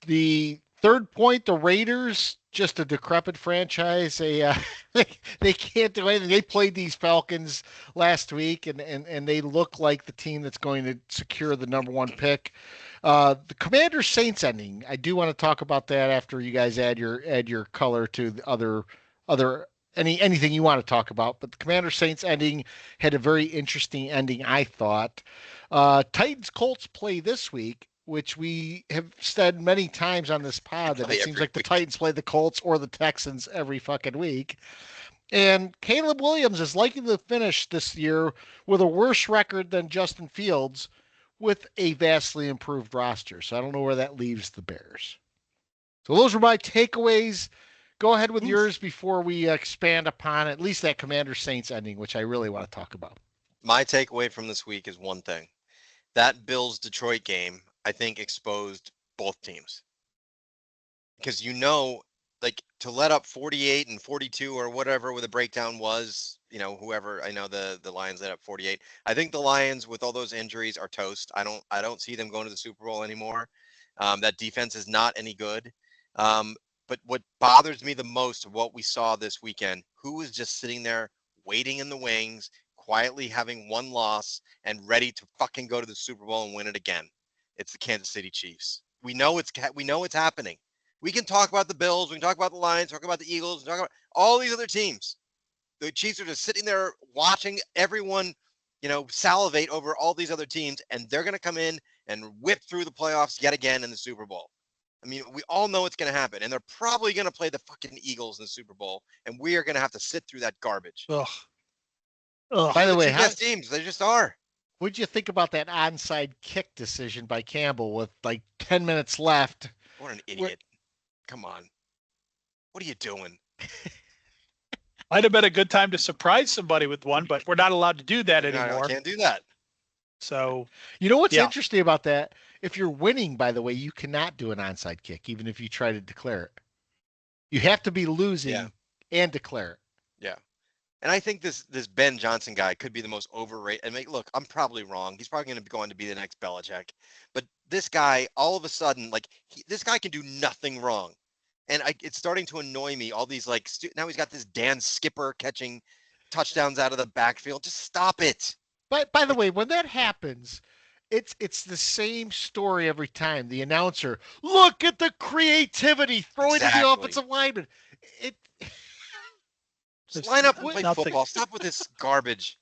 The third point, the Raiders, just a decrepit franchise. They can't do anything. They played these Falcons last week, and they look like the team that's going to secure the number 1 pick. The Commanders Saints ending. I do want to talk about that after you guys add your color to the other anything you want to talk about. But the Commander Saints ending had a very interesting ending, I thought. Titans Colts play this week, which we have said many times on this pod that it seems like the Titans play the Colts or the Texans every fucking week. And Caleb Williams is likely to finish this year with a worse record than Justin Fields with a vastly improved roster. So I don't know where that leaves the Bears. So those were my takeaways. Go ahead with yours before we expand upon at least that Commander Saints ending, which I really want to talk about. My takeaway from this week is one thing. That Bills-Detroit game, I think, exposed both teams. Because like to let up 48 and 42 or whatever the breakdown was, whoever, I know the Lions let up 48. I think the Lions with all those injuries are toast. I don't see them going to the Super Bowl anymore. That defense is not any good. But what bothers me the most of what we saw this weekend, who was just sitting there waiting in the wings, quietly having one loss and ready to fucking go to the Super Bowl and win it again. It's the Kansas City Chiefs. We know it's happening. We can talk about the Bills, we can talk about the Lions, talk about the Eagles, talk about all these other teams. The Chiefs are just sitting there watching everyone, salivate over all these other teams, and they're going to come in and whip through the playoffs yet again in the Super Bowl. I mean, we all know it's going to happen, and they're probably going to play the fucking Eagles in the Super Bowl, and we are going to have to sit through that garbage. Ugh. By the way, two best teams, they just are. What'd you think about that onside kick decision by Campbell with like 10 minutes left? What an idiot. Come on. What are you doing? Might have been a good time to surprise somebody with one, but we're not allowed to do that anymore. No, I can't do that. So, what's interesting about that? If you're winning, by the way, you cannot do an onside kick, even if you try to declare it. You have to be losing and declare it. Yeah. And I think this Ben Johnson guy could be the most overrated. I mean, look, I'm probably wrong. He's probably going to go on to be the next Belichick. But this guy, all of a sudden, this guy can do nothing wrong. And it's starting to annoy me. All these, now he's got this Dan Skipper catching touchdowns out of the backfield. Just stop it. But by the way, when that happens, it's the same story every time. The announcer, look at the creativity throwing to the offensive lineman. Just line up and play football. Stop with this garbage.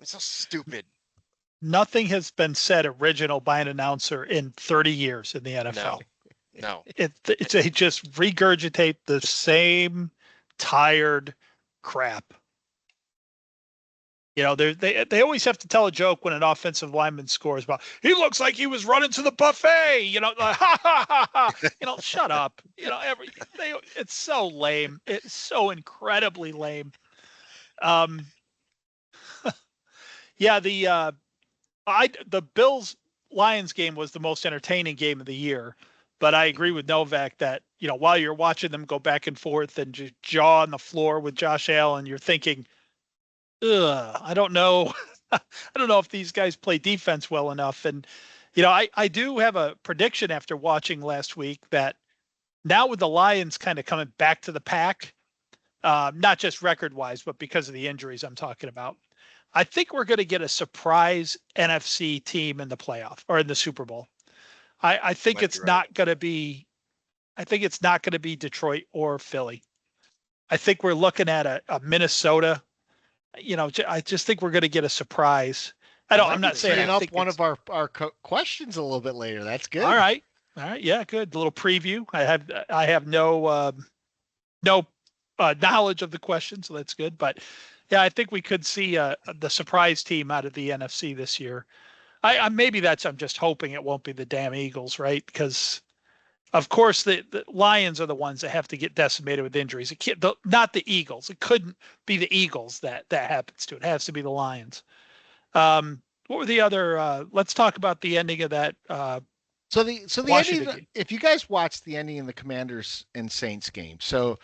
It's so stupid. Nothing has been said original by an announcer in 30 years in the NFL. No. They just regurgitate the same tired crap. They always have to tell a joke when an offensive lineman scores about, he looks like he was running to the buffet, like, ha, ha, ha, ha. Shut up. It's so lame. It's so incredibly lame. The Bills Lions game was the most entertaining game of the year, but I agree with Novak that, while you're watching them go back and forth and just jaw on the floor with Josh Allen, you're thinking, I don't know. I don't know if these guys play defense well enough. And, I do have a prediction after watching last week that now with the Lions kind of coming back to the pack, not just record wise, but because of the injuries I'm talking about, I think we're going to get a surprise NFC team in the playoff or in the Super Bowl. I think it's not going to be Detroit or Philly. I think we're looking at a Minnesota. I just think we're going to get a surprise. I'm not saying up one of our questions a little bit later. That's good. All right. Yeah, good. A little preview. I have no knowledge of the question, so that's good. But yeah, I think we could see the surprise team out of the NFC this year. I'm just hoping it won't be the damn Eagles, right? Because of course the Lions are the ones that have to get decimated with injuries. Not the Eagles. It couldn't be the Eagles that happens to. It has to be the Lions. What were the other? Let's talk about the ending of that. So the ending. If you guys watched the ending in the Commanders and Saints game, so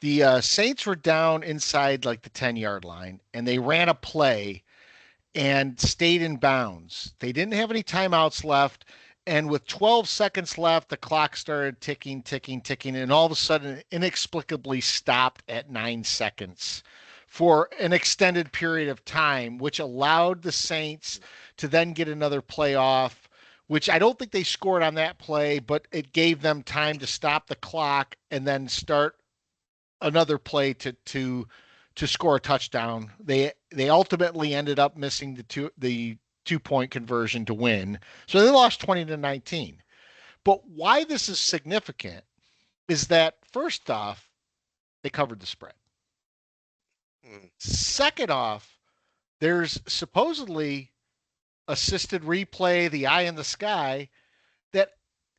the Saints were down inside like the 10-yard line, and they ran a play and stayed in bounds. They didn't have any timeouts left. And with 12 seconds left, the clock started ticking, and all of a sudden inexplicably stopped at 9 seconds for an extended period of time, which allowed the Saints to then get another play off, which I don't think they scored on that play, but it gave them time to stop the clock and then start another play to score a touchdown. They ultimately ended up missing the 2-point conversion to win. So they lost 20-19. But why this is significant is that first off, they covered the spread. Second off, there's supposedly assisted replay, the eye in the sky, that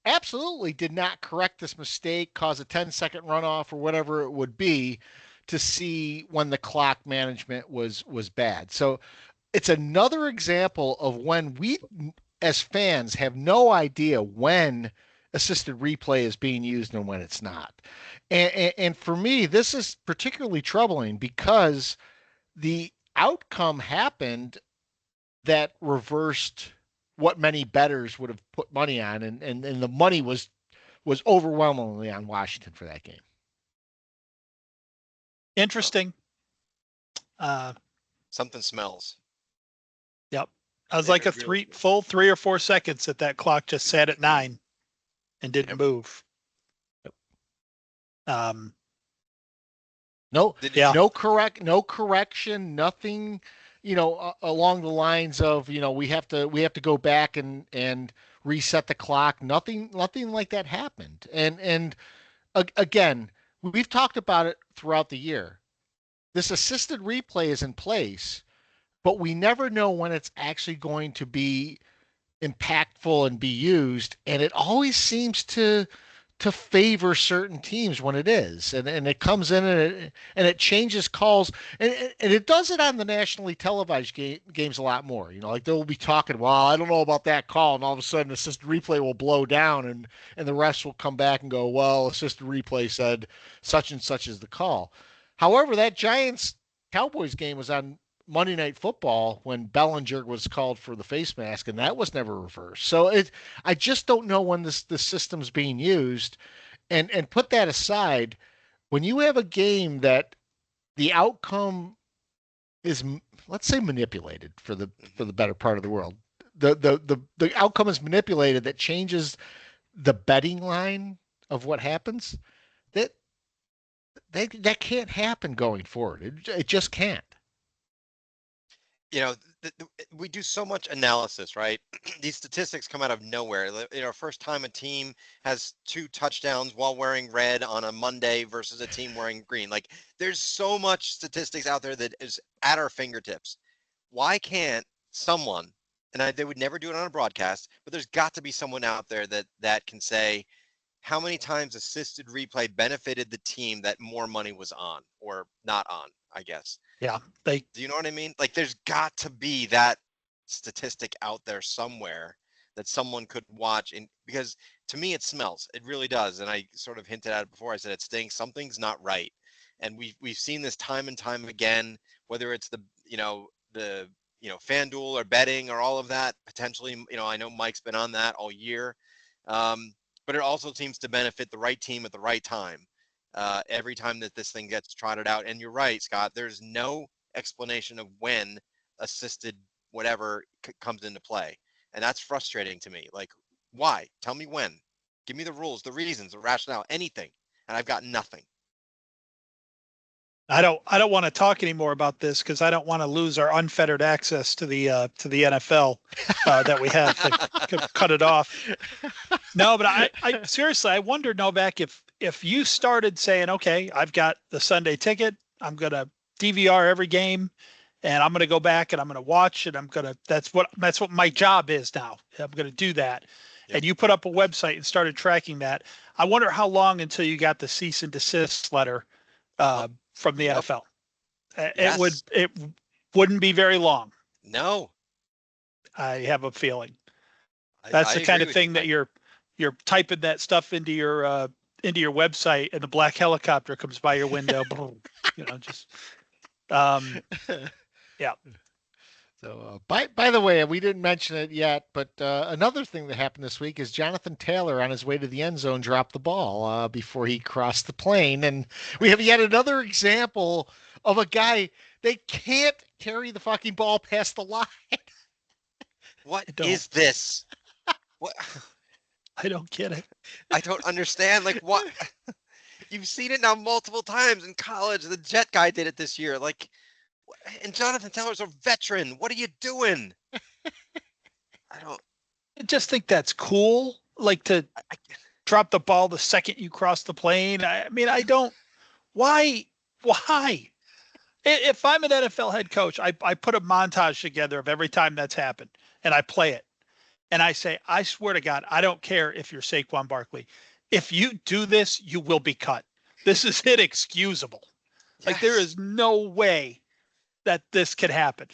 absolutely did not correct this mistake, cause a 10-second runoff or whatever it would be to see when the clock management was bad. So it's another example of when we as fans have no idea when assisted replay is being used and when it's not. And for me, this is particularly troubling because the outcome happened that reversed what many bettors would have put money on, and the money was overwhelmingly on Washington for that game. Interesting. Something smells. Yep. I was like a 3 or 4 seconds that clock just sat at 9 and didn't move. No correction, nothing, along the lines of, we have to go back and reset the clock. Nothing like that happened. And again, we've talked about it throughout the year. This assisted replay is in place, but we never know when it's actually going to be impactful and be used. And it always seems to favor certain teams when it is, and it comes in and it changes calls, and it does it on the nationally televised games a lot more. Like they'll be talking, well, I don't know about that call, and all of a sudden assisted replay will blow down, and the rest will come back and go, well, assisted replay said such and such is the call. However, that Giants Cowboys game was on Monday Night Football when Bellinger was called for the face mask, and that was never reversed. So I just don't know when this system's being used. And put that aside, when you have a game that the outcome is, let's say, manipulated for the better part of the world, the outcome is manipulated that changes the betting line of what happens, that can't happen going forward. It just can't. We do so much analysis, right? These statistics come out of nowhere. First time a team has 2 touchdowns while wearing red on a Monday versus a team wearing green. Like, there's so much statistics out there that is at our fingertips. Why can't someone, and they would never do it on a broadcast, but there's got to be someone out there that can say how many times assisted replay benefited the team that more money was on or not on, I guess. Yeah. Do you know what I mean? Like, there's got to be that statistic out there somewhere that someone could watch, and because to me it smells. It really does. And I sort of hinted at it before. I said it stinks. Something's not right. And we've seen this time and time again, whether it's the FanDuel or betting or all of that potentially. I know Mike's been on that all year. But it also seems to benefit the right team at the right time. Every time that this thing gets trotted out. And you're right, Scott, there's no explanation of when assisted whatever comes into play. And that's frustrating to me. Like, why? Tell me when. Give me the rules, the reasons, the rationale, anything. And I've got nothing. I don't want to talk anymore about this because I don't want to lose our unfettered access to the NFL that we have to cut it off. No, but I seriously, I wonder, Novak, if you started saying, okay, I've got the Sunday ticket, I'm going to DVR every game, and I'm going to go back and I'm going to watch, and that's what my job is now. I'm going to do that. Yep. And you put up a website and started tracking that. I wonder how long until you got the cease and desist letter from the NFL. Yes. It wouldn't be very long. No. I have a feeling. That's the kind of thing that you're typing that stuff into your website, and the black helicopter comes by your window. Yeah. So, by the way, we didn't mention it yet, but another thing that happened this week is Jonathan Taylor, on his way to the end zone, dropped the ball before he crossed the plane, and we have yet another example of a guy they can't carry the fucking ball past the line. What is this? What? I don't get it. I don't understand. Like, what? You've seen it now multiple times in college. The Jet guy did it this year. Like, and Jonathan Taylor's a veteran. What are you doing? I don't. I just think that's cool. Like to drop the ball the second you cross the plane. I mean, I don't. Why? Why? If I'm an NFL head coach, I put a montage together of every time that's happened, and I play it, and I say, I swear to God, I don't care if you're Saquon Barkley. If you do this, you will be cut. This is inexcusable. Yes. Like there is no way that this could happen.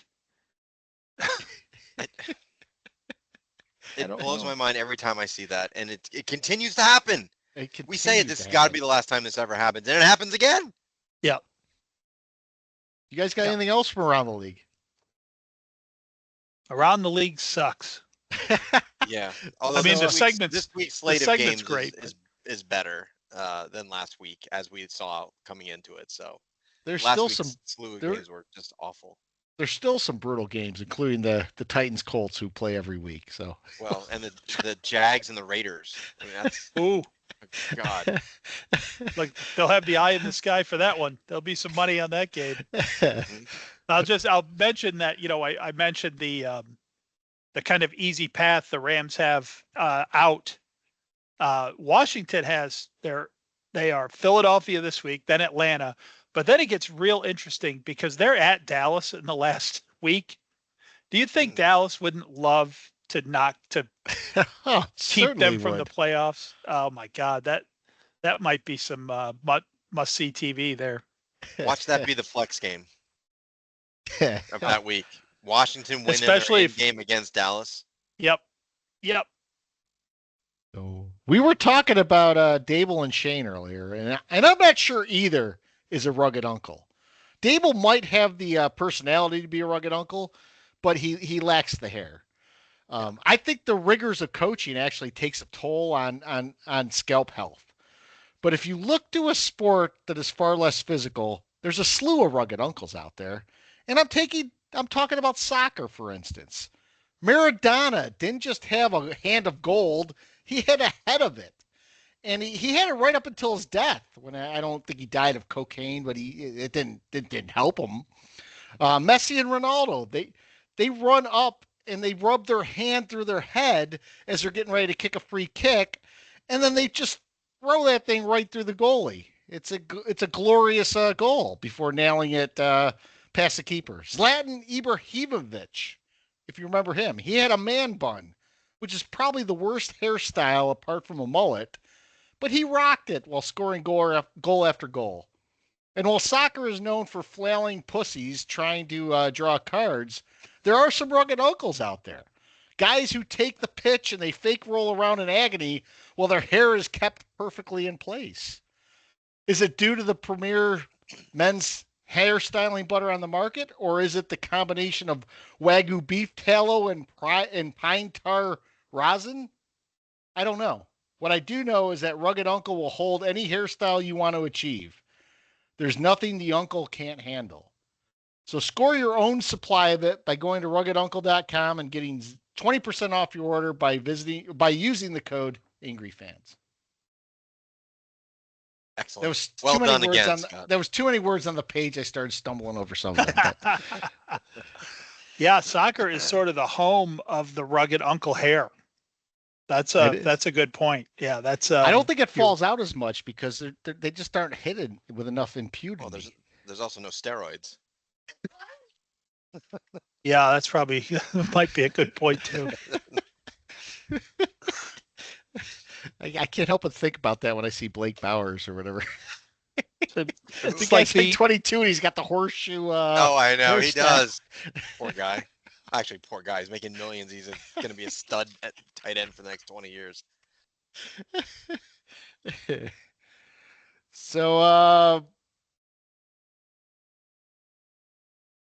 It blows my mind every time I see that, and it continues to happen. We say it, this has got to be the last time this ever happens, and it happens again. Yeah. You guys got anything else from around the league? Around the league sucks. Yeah. I mean, this week's slate of games great, is better than last week, as we saw coming into it. So there's last still week's some slew of games were just awful. There's still some brutal games, including the Titans Colts, who play every week. So well, and the Jags and the Raiders. I mean, that's God. Like they'll have the eye in the sky for that one. There'll be some money on that game. I'll mention that, I mentioned the kind of easy path the Rams have out. Washington has they are Philadelphia this week, then Atlanta, but then it gets real interesting because they're at Dallas in the last week. Do you think Dallas wouldn't love to keep them from the playoffs? Oh my God, that might be some must see TV there. Watch that be the flex game of that week. Washington winning Especially their game against Dallas. Yep. So we were talking about Daboll and Schoen earlier, and I'm not sure either is a rugged uncle. Daboll might have the personality to be a rugged uncle, but he lacks the hair. I think the rigors of coaching actually takes a toll on scalp health. But if you look to a sport that is far less physical, there's a slew of rugged uncles out there. And I'm talking about soccer, for instance. Maradona didn't just have a hand of gold, he had a head of it. And he had it right up until his death, when I don't think he died of cocaine, but it didn't help him. Messi and Ronaldo, they run up and they rub their hand through their head as they're getting ready to kick a free kick, and then they just throw that thing right through the goalie. It's a glorious goal before nailing it past the keeper. Zlatan Ibrahimovic, if you remember him, he had a man bun, which is probably the worst hairstyle apart from a mullet, but he rocked it while scoring goal after goal. And while soccer is known for flailing pussies trying to draw cards, there are some rugged uncles out there. Guys who take the pitch and they fake roll around in agony while their hair is kept perfectly in place. Is it due to the premier men's hairstyling butter on the market, or is it the combination of Wagyu beef tallow and pine tar rosin? I don't know. What I do know is that Rugged Uncle will hold any hairstyle you want to achieve. There's nothing the uncle can't handle. So score your own supply of it by going to ruggeduncle.com and getting 20% off your order by using the code AngryFans. Excellent. There was well done again, Scott. There was too many words on the page. I started stumbling over some of them. Yeah, soccer is sort of the home of the rugged uncle hair. That's a good point. Yeah, that's. I don't think it falls out as much because they just aren't hidden with enough impunity. Well, there's also no steroids. Yeah, that's probably might be a good point too. I can't help but think about that when I see Blake Bowers or whatever. It's like 22 and he's got the horseshoe. Oh, I know he does. Poor guy. Actually, poor guy. He's making millions. He's going to be a stud at tight end for the next 20 years. So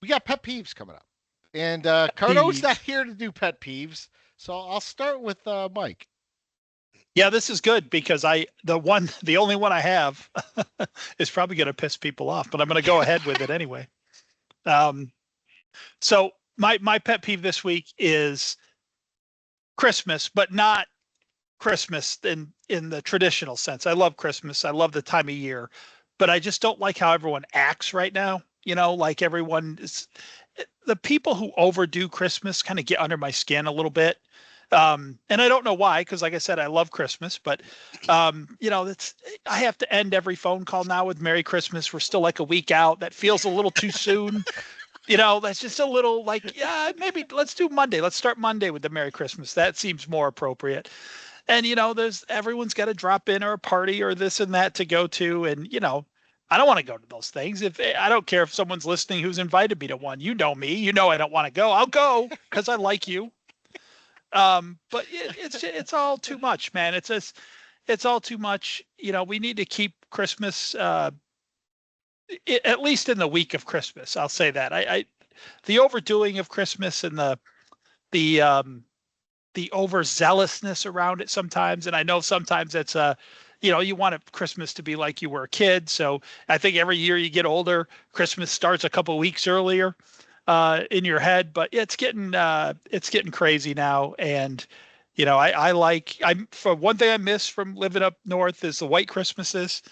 we got pet peeves coming up, and Cardo's not here to do pet peeves, so I'll start with Mike. Yeah, this is good because the only one I have is probably going to piss people off, but I'm going to go ahead with it anyway. So my pet peeve this week is Christmas, but not Christmas in the traditional sense. I love Christmas. I love the time of year, but I just don't like how everyone acts right now. Like everyone is, the people who overdo Christmas kind of get under my skin a little bit. And I don't know why, because like I said, I love Christmas, but I have to end every phone call now with Merry Christmas. We're still like a week out. That feels a little too soon. That's just a little like, yeah, maybe let's do Monday. Let's start Monday with the Merry Christmas. That seems more appropriate. And everyone's got to drop in or a party or this and that to go to. And I don't want to go to those things. If I don't care if someone's listening who's invited me to one, me, I don't want to go. I'll go because I like you. But it's all too much, man. It's all too much. We need to keep Christmas, at least in the week of Christmas. I'll say that. The overdoing of Christmas and the overzealousness around it sometimes. And I know sometimes it's you want Christmas to be like you were a kid. So I think every year you get older, Christmas starts a couple of weeks earlier in your head, but it's getting crazy now. And, for one thing I miss from living up north is the white Christmases.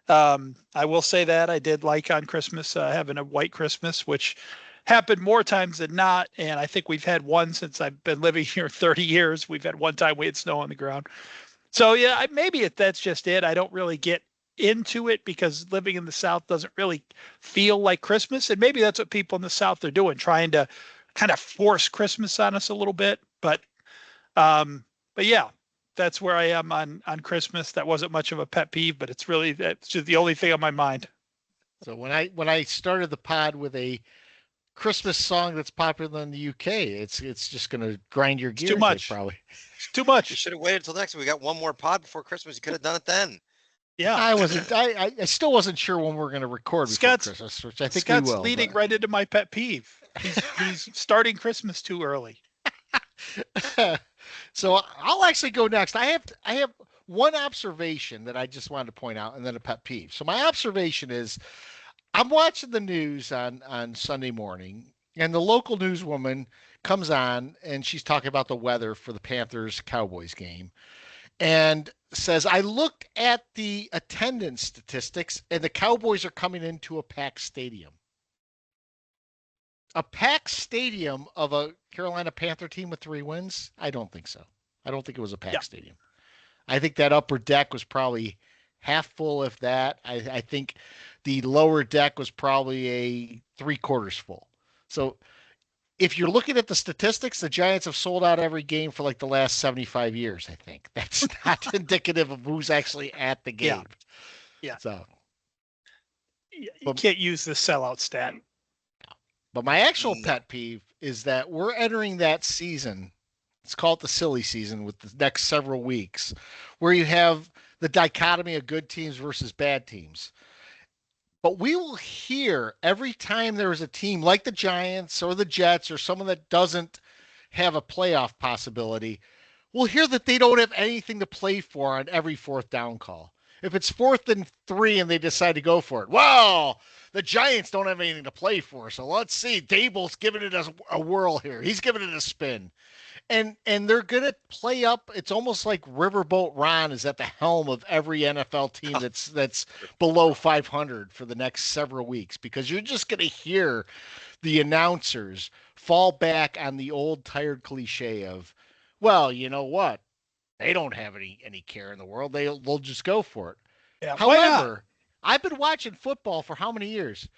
I will say that I did like on Christmas, having a white Christmas, which happened more times than not. And I think we've had one since I've been living here 30 years. We've had one time we had snow on the ground. So yeah, maybe that's just it. I don't really get into it because living in the South doesn't really feel like Christmas. And maybe that's what people in the South are doing, trying to kind of force Christmas on us a little bit. But yeah, that's where I am on Christmas. That wasn't much of a pet peeve, but that's just the only thing on my mind. So when I started the pod with a Christmas song that's popular in the UK, it's just going to grind your gears. Too much. Probably. It's too much. You should have waited till next week. We got one more pod before Christmas. You could have done it then. Yeah. I still wasn't sure when we were going to record before Christmas, which I think Scott's we will. Leading right into my pet peeve. He's starting Christmas too early. So I'll actually go next. I have one observation that I just wanted to point out, and then a pet peeve. So my observation is, I'm watching the news on Sunday morning, and the local newswoman comes on, and she's talking about the weather for the Panthers-Cowboys game, and says, I looked at the attendance statistics, and the Cowboys are coming into a packed stadium. A packed stadium of a Carolina Panther team with 3 wins? I don't think so. I don't think it was a packed stadium. I think that upper deck was probably half full, if that. I think the lower deck was probably a 3/4 full. So if you're looking at the statistics, the Giants have sold out every game for like the last 75 years, I think. That's not indicative of who's actually at the game. Yeah. So you can't use the sellout stat. But my actual pet peeve is that we're entering that season. It's called the silly season with the next several weeks, where you have the dichotomy of good teams versus bad teams. But we will hear every time there is a team like the Giants or the Jets or someone that doesn't have a playoff possibility, we'll hear that they don't have anything to play for on every 4th down call. If it's 4th and 3 and they decide to go for it, well, the Giants don't have anything to play for. So let's see. Daboll's giving it a whirl here. He's giving it a spin. And they're going to play up. It's almost like Riverboat Ron is at the helm of every NFL team that's below 500 for the next several weeks, because you're just going to hear the announcers fall back on the old tired cliche of, well, you know what? They don't have any care in the world. They'll just go for it. Yeah, however, I've been watching football for how many years?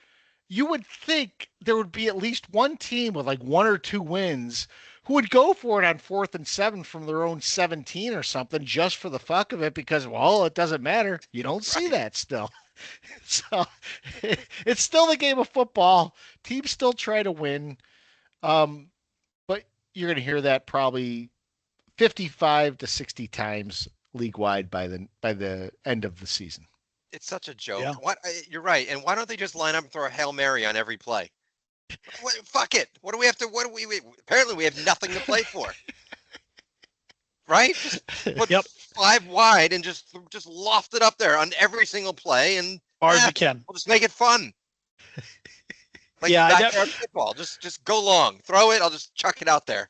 You would think there would be at least one team with like 1 or 2 wins who would go for it on 4th and 7 from their own 17 or something, just for the fuck of it, because, well, it doesn't matter. You don't see that still. So it's still the game of football. Teams still try to win. But you're going to hear that probably 55 to 60 times league-wide by the end of the season. It's such a joke. Yeah. You're right. And why don't they just line up and throw a Hail Mary on every play? Fuck it. Apparently we have nothing to play for. Right? Just put 5 wide and just loft it up there on every single play, and far as you can. We'll just make it fun. Like backyard football. Just go long. Throw it. I'll just chuck it out there.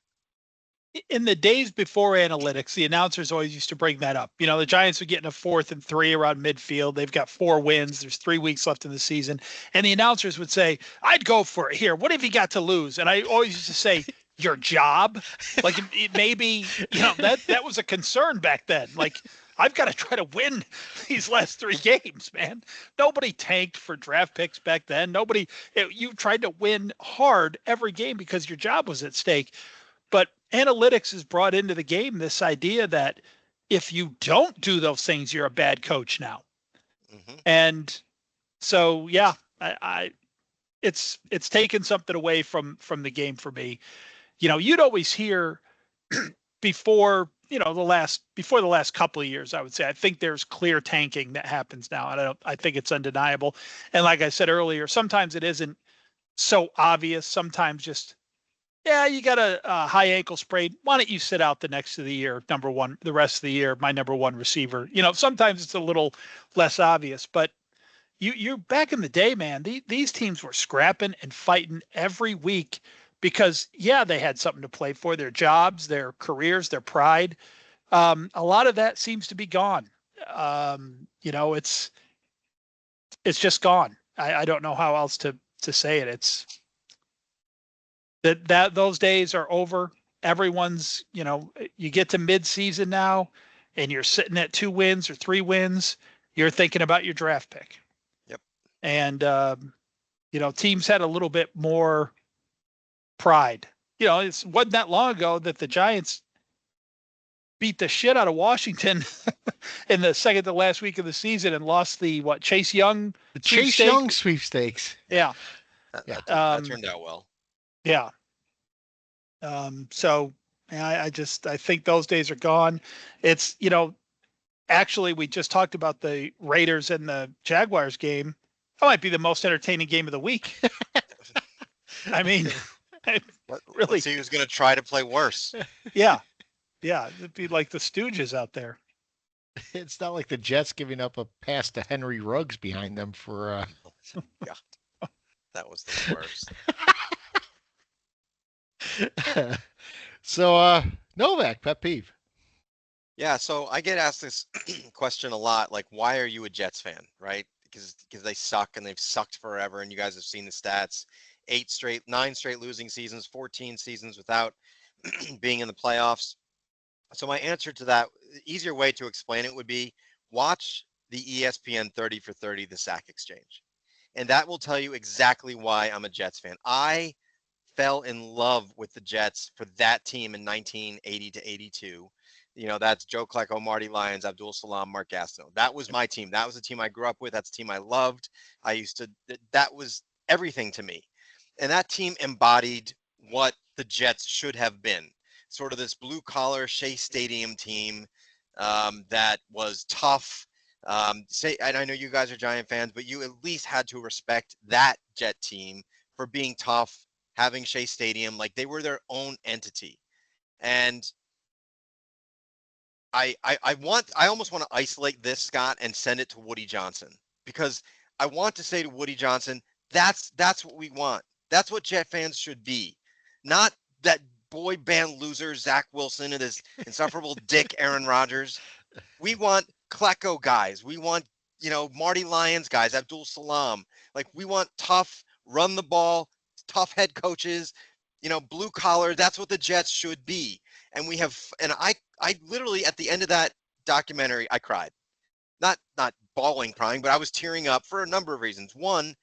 in the days before analytics, the announcers always used to bring that up. You know, the Giants are getting a 4th and 3 around midfield. They've got 4 wins. There's 3 weeks left in the season. And the announcers would say, I'd go for it here. What have you got to lose? And I always used to say, your job. Like it maybe, you know, that was a concern back then. Like, I've got to try to win these last 3 games, man. Nobody tanked for draft picks back then. You tried to win hard every game because your job was at stake. But analytics has brought into the game this idea that if you don't do those things, you're a bad coach now. Mm-hmm. And so, yeah, it's taken something away from the game for me. You know, you'd always hear before the last couple of years, I would say, I think there's clear tanking that happens now. And I think it's undeniable. And like I said earlier, sometimes it isn't so obvious. Sometimes just, yeah, you got a high ankle sprain. Why don't you sit out the rest of the year, my number 1 receiver? You know, sometimes it's a little less obvious, but you're back in the day, man, these teams were scrapping and fighting every week because, yeah, they had something to play for, their jobs, their careers, their pride. A lot of that seems to be gone. You know, it's just gone. I don't know how else to say it. It's that those days are over. Everyone's, you know, you get to mid-season now and you're sitting at 2 wins or 3 wins. You're thinking about your draft pick. Yep. And, you know, teams had a little bit more pride. You know, it wasn't that long ago that the Giants beat the shit out of Washington in the second to last week of the season and lost the Chase Young sweepstakes. Yeah. That turned out well. Yeah. So I think those days are gone. It's, you know, actually we just talked about the Raiders and the Jaguars game. That might be the most entertaining game of the week. I mean, really. Let's see who's going to try to play worse. Yeah. Yeah. It'd be like the Stooges out there. It's not like the Jets giving up a pass to Henry Ruggs behind them for. Yeah. That was the worst. So, Novak, pet peeve. Yeah, so I get asked this question a lot, like, why are you a Jets fan, right? Because they suck and they've sucked forever, and you guys have seen the stats: 9 straight losing seasons, 14 seasons without being in the playoffs. So my answer to that, easier way to explain it would be watch the ESPN 30 for 30, the sack exchange. And that will tell you exactly why I'm a Jets fan. I fell in love with the Jets for that team in 1980 to 82. You know, that's Joe Klecko, Marty Lyons, Abdul Salam, Mark Gastineau. That was my team. That was the team I grew up with. That's the team I loved. That was everything to me. And that team embodied what the Jets should have been. Sort of this blue-collar Shea Stadium team that was tough. And I know you guys are Giant fans, but you at least had to respect that Jet team for being tough, having Shea Stadium. Like, they were their own entity. And I almost want to isolate this, Scott, and send it to Woody Johnson, because I want to say to Woody Johnson, that's what we want. That's what Jet fans should be. Not that boy band loser Zach Wilson and his insufferable dick Aaron Rodgers. We want Klecko guys. We want, Marty Lyons guys, Abdul Salam. Like, we want tough, run the ball, tough head coaches, blue collar. That's what the Jets should be. And we have, and I literally at the end of that documentary, I cried. Not bawling, crying, but I was tearing up for a number of reasons. One,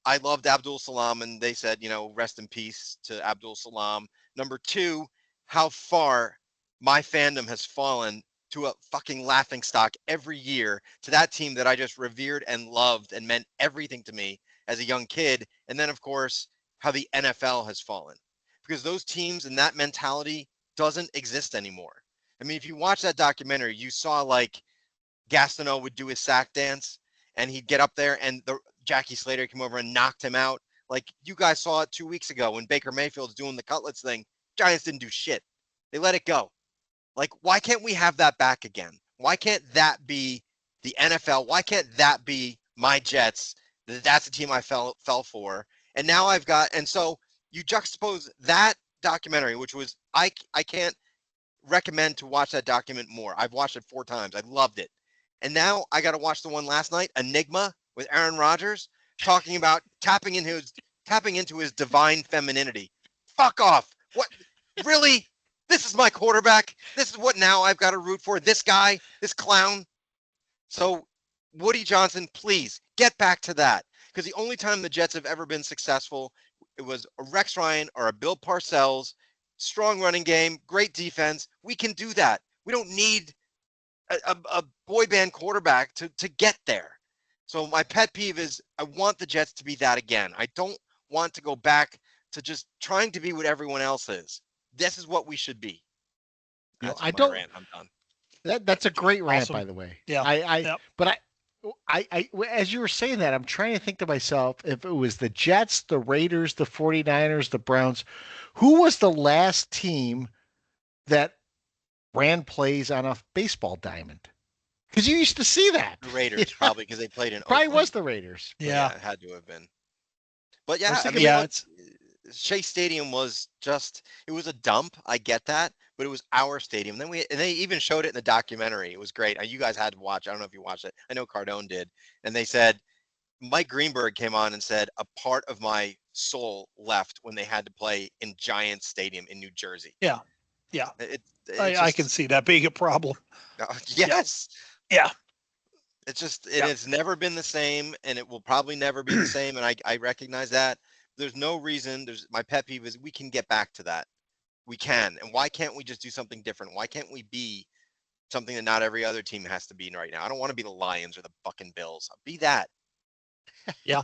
I loved Abdul Salam, and they said, rest in peace to Abdul Salam. Number two, how far my fandom has fallen to a fucking laughingstock every year to that team that I just revered and loved and meant everything to me as a young kid. And then, of course, how the NFL has fallen, because those teams and that mentality doesn't exist anymore. I mean, if you watch that documentary, you saw like Gastineau would do his sack dance and he'd get up there and Jackie Slater came over and knocked him out. Like, you guys saw it 2 weeks ago when Baker Mayfield's doing the cutlets thing. Giants didn't do shit. They let it go. Like, why can't we have that back again? Why can't that be the NFL? Why can't that be my Jets? That's the team I fell for. And now and so you juxtapose that documentary, which was, I can't recommend to watch that document more. I've watched it 4 times. I loved it. And now I got to watch the one last night, Enigma with Aaron Rodgers, talking about tapping into his divine femininity. Fuck off. What? Really? This is my quarterback. This is what now I've got to root for. This guy, this clown. So Woody Johnson, please get back to that. Because the only time the Jets have ever been successful, it was a Rex Ryan or a Bill Parcells, strong running game, great defense. We can do that. We don't need a boy band quarterback to get there. So my pet peeve is I want the Jets to be that again. I don't want to go back to just trying to be what everyone else is. This is what we should be. That's I my don't. rant. I'm done. That's a great rant, Awesome. by the way. Yeah. But as you were saying that, I'm trying to think to myself if it was the Jets, the Raiders, the 49ers, the Browns, who was the last team that ran plays on a baseball diamond? Because you used to see that. The Raiders probably because they played in Probably Oakland. was the Raiders. Yeah. It had to have been. But yeah, I mean, yeah, Shea Stadium was just, it was a dump. I get that, but it was our stadium. And they even showed it in the documentary. It was great. You guys had to watch. I don't know if you watched it. I know Cardone did. And they said, Mike Greenberg came on and said, a part of my soul left when they had to play in Giants Stadium in New Jersey. Yeah. Yeah. I can see that being a problem. Yes. Yeah. It's just, it has never been the same, and it will probably never be the same. And I recognize that. There's no reason. My pet peeve is we can get back to that. We can. And why can't we just do something different? Why can't we be something that not every other team has to be right now? I don't want to be the Lions or the fucking Bills. I'll be that. Yeah.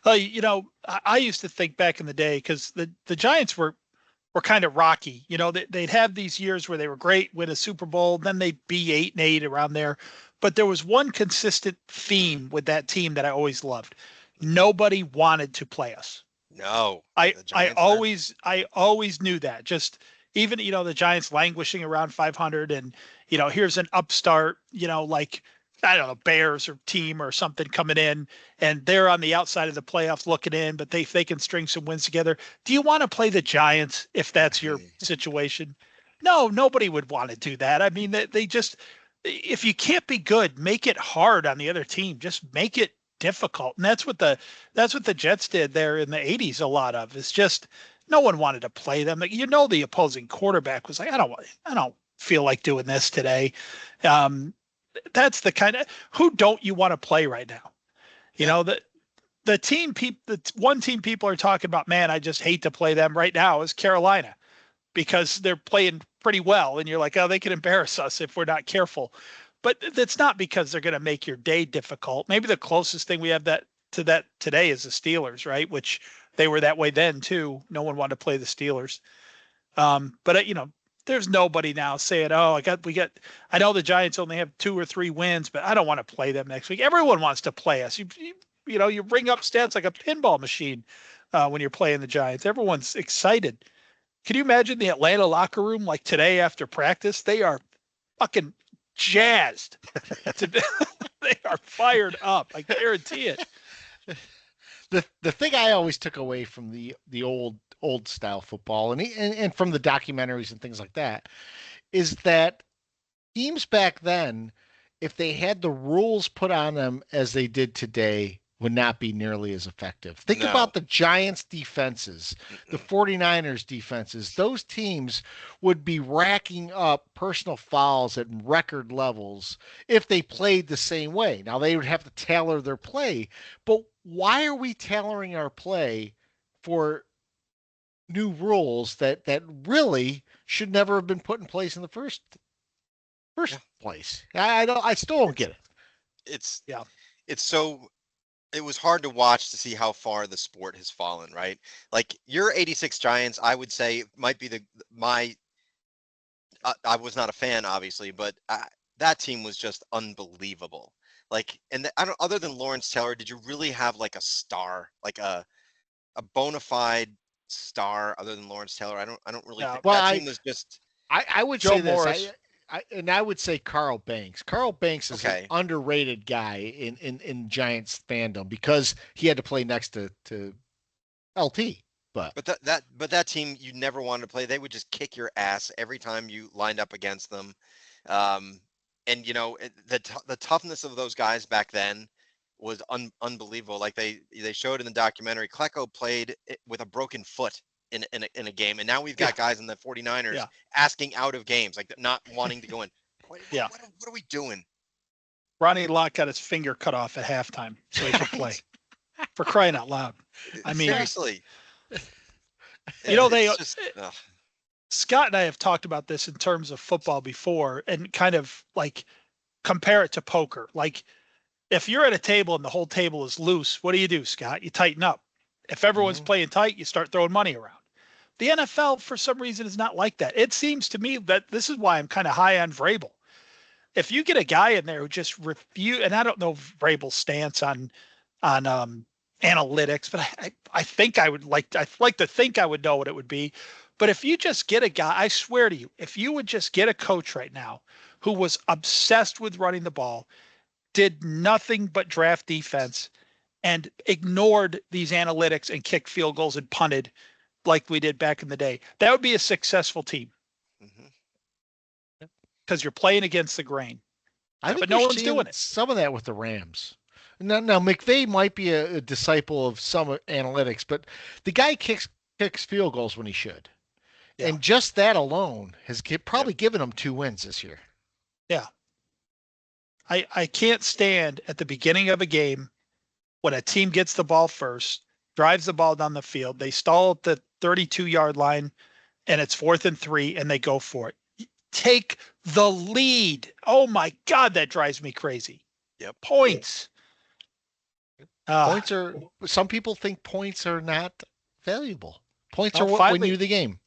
I used to think back in the day because the Giants were kind of rocky. They'd have these years where they were great, win a Super Bowl, then they'd be 8-8 around there. But there was one consistent theme with that team that I always loved. Nobody wanted to play us. No. I always knew that. Just even, the Giants languishing around 500 and, here's an upstart, like, I don't know, Bears or team or something coming in and they're on the outside of the playoffs looking in, but they can string some wins together. Do you want to play the Giants if that's your situation? No, nobody would want to do that. I mean, they just, if you can't be good, make it hard on the other team. Just make it difficult. And that's what the Jets did there in the 80s. A lot of it's just no one wanted to play them. The opposing quarterback was like, I don't feel like doing this today. That's the kind of, who don't you want to play right now? The one team people are talking about, man, I just hate to play them right now is Carolina because they're playing pretty well. And you're like, oh, they can embarrass us if we're not careful. But that's not because they're going to make your day difficult. Maybe the closest thing we have to that today is the Steelers, right? Which they were that way then too. No one wanted to play the Steelers. But there's nobody now saying, oh, I know the Giants only have 2 or 3 wins, but I don't want to play them next week. Everyone wants to play us. You bring up stats like a pinball machine when you're playing the Giants. Everyone's excited. Can you imagine the Atlanta locker room like today after practice? They are fucking jazzed. They are fired up. I guarantee it. The thing I always took away from the old style football and from the documentaries and things like that is that teams back then, if they had the rules put on them as they did today, would not be nearly as effective. Think about the Giants defenses, the 49ers defenses. Those teams would be racking up personal fouls at record levels if they played the same way. Now they would have to tailor their play, but why are we tailoring our play for new rules that really should never have been put in place in the first place? I still don't get it. It was hard to watch to see how far the sport has fallen, right? Like your 86 Giants, I would say might be I was not a fan obviously, but that team was just unbelievable. Like, and other than Lawrence Taylor, did you really have like a star, like a bona fide star other than Lawrence Taylor? I don't really think that team was just. I would Joe say this. Morris. I would say Carl Banks. Carl Banks is an underrated guy in Giants fandom because he had to play next to LT. But that team you never wanted to play. They would just kick your ass every time you lined up against them. And the toughness of those guys back then was unbelievable. Like they showed in the documentary, Klecko played with a broken foot in a game, and now we've got guys in the 49ers asking out of games, like not wanting to go in. What are we doing? Ronnie Lott got his finger cut off at halftime so he could play. For crying out loud. I mean, seriously. Scott and I have talked about this in terms of football before, and kind of like compare it to poker. Like if you're at a table and the whole table is loose, what do, Scott? You tighten up. If everyone's playing tight, you start throwing money around. The NFL, for some reason, is not like that. It seems to me that this is why I'm kind of high on Vrabel. If you get a guy in there who just refuse, and I don't know Vrabel's stance on analytics, but I'd like to think I would know what it would be. But if you just get a guy, I swear to you, if you would just get a coach right now who was obsessed with running the ball, did nothing but draft defense, and ignored these analytics and kicked field goals and punted like we did back in the day, that would be a successful team. Because you're playing against the grain. But no one's doing it. Some of that with the Rams. Now McVay might be a disciple of some analytics, but the guy kicks field goals when he should. Yeah. And just that alone has probably given him 2 wins this year. Yeah. I can't stand at the beginning of a game when a team gets the ball first, drives the ball down the field, they stall at the 32-yard line, and it's 4th and 3, and they go for it. Take the lead. Oh, my God, that drives me crazy. Yep. Points. Points are – some people think points are not valuable. Points are what win you the game.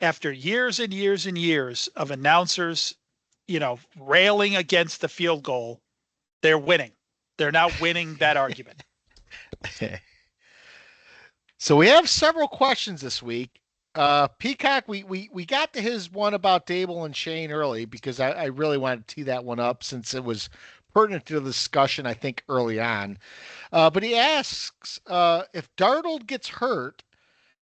After years and years and years of announcers, railing against the field goal, they're winning. They're now winning that argument. So we have several questions this week. Peacock, we got to his one about Daboll and Shane early because I really wanted to tee that one up since it was pertinent to the discussion, I think, early on. But he asks if Darnold gets hurt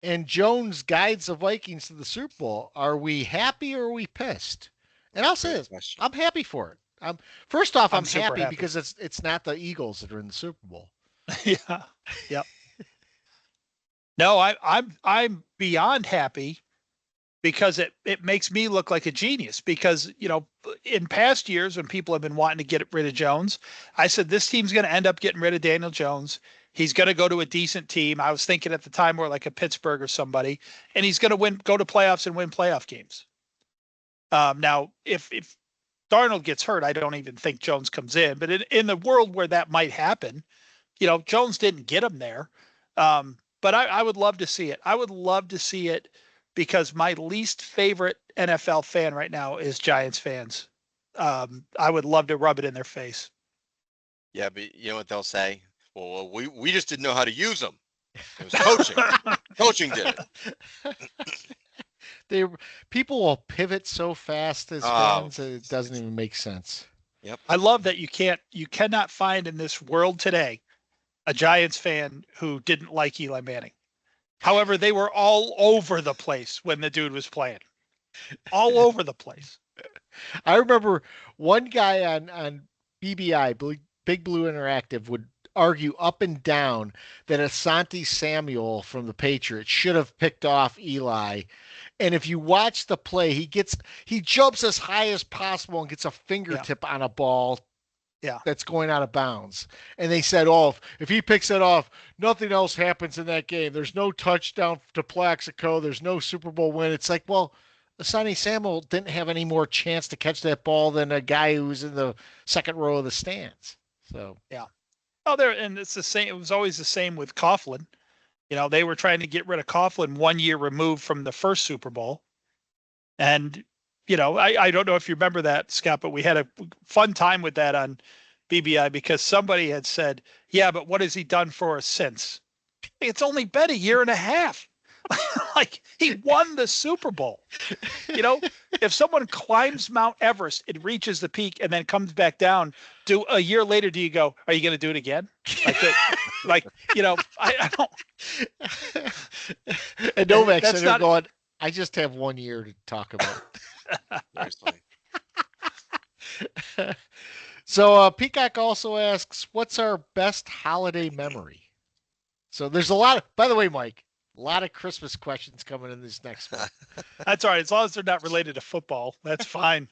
and Jones guides the Vikings to the Super Bowl, are we happy or are we pissed? And I'll say this, I'm happy for it. First off, I'm happy because it's not the Eagles that are in the Super Bowl. Yeah. Yep. No, I'm beyond happy because it makes me look like a genius because, in past years when people have been wanting to get rid of Jones, I said, this team's going to end up getting rid of Daniel Jones. He's going to go to a decent team. I was thinking at the time more like a Pittsburgh or somebody, and he's going to go to playoffs and win playoff games. Now, if Darnold gets hurt, I don't even think Jones comes in. But in the world where that might happen, Jones didn't get him there. But I would love to see it. I would love to see it because my least favorite NFL fan right now is Giants fans. I would love to rub it in their face. Yeah, but you know what they'll say? Well, we just didn't know how to use them. It was coaching. Coaching did it. People will pivot so fast as fans, it doesn't even make sense. Yep. I love that you cannot find in this world today a Giants fan who didn't like Eli Manning. However, they were all over the place when the dude was playing. All over the place. I remember one guy on BBI, Big Blue Interactive, would argue up and down that Asante Samuel from the Patriots should have picked off Eli. And if you watch the play, he jumps as high as possible and gets a fingertip on a ball that's going out of bounds. And they said, if he picks it off, nothing else happens in that game. There's no touchdown to Plaxico. There's no Super Bowl win. It's like, well, Asante Samuel didn't have any more chance to catch that ball than a guy who's in the second row of the stands. So, yeah. Oh, and it's the same. It was always the same with Coughlin. They were trying to get rid of Coughlin 1 year removed from the first Super Bowl. And, I don't know if you remember that, Scott, but we had a fun time with that on BBI because somebody had said, yeah, but what has he done for us since? It's only been a year and a half. Like, he won the Super Bowl. If someone climbs Mount Everest, it reaches the peak and then comes back down, a year later, do you go, are you going to do it again? Like Like, I don't. And Novak That's sitting there not- going, I just have 1 year to talk about. Seriously. So Peacock also asks, what's our best holiday memory? So there's a lot of, by the way, Mike, a lot of Christmas questions coming in this next one. That's all right. As long as they're not related to football, that's fine.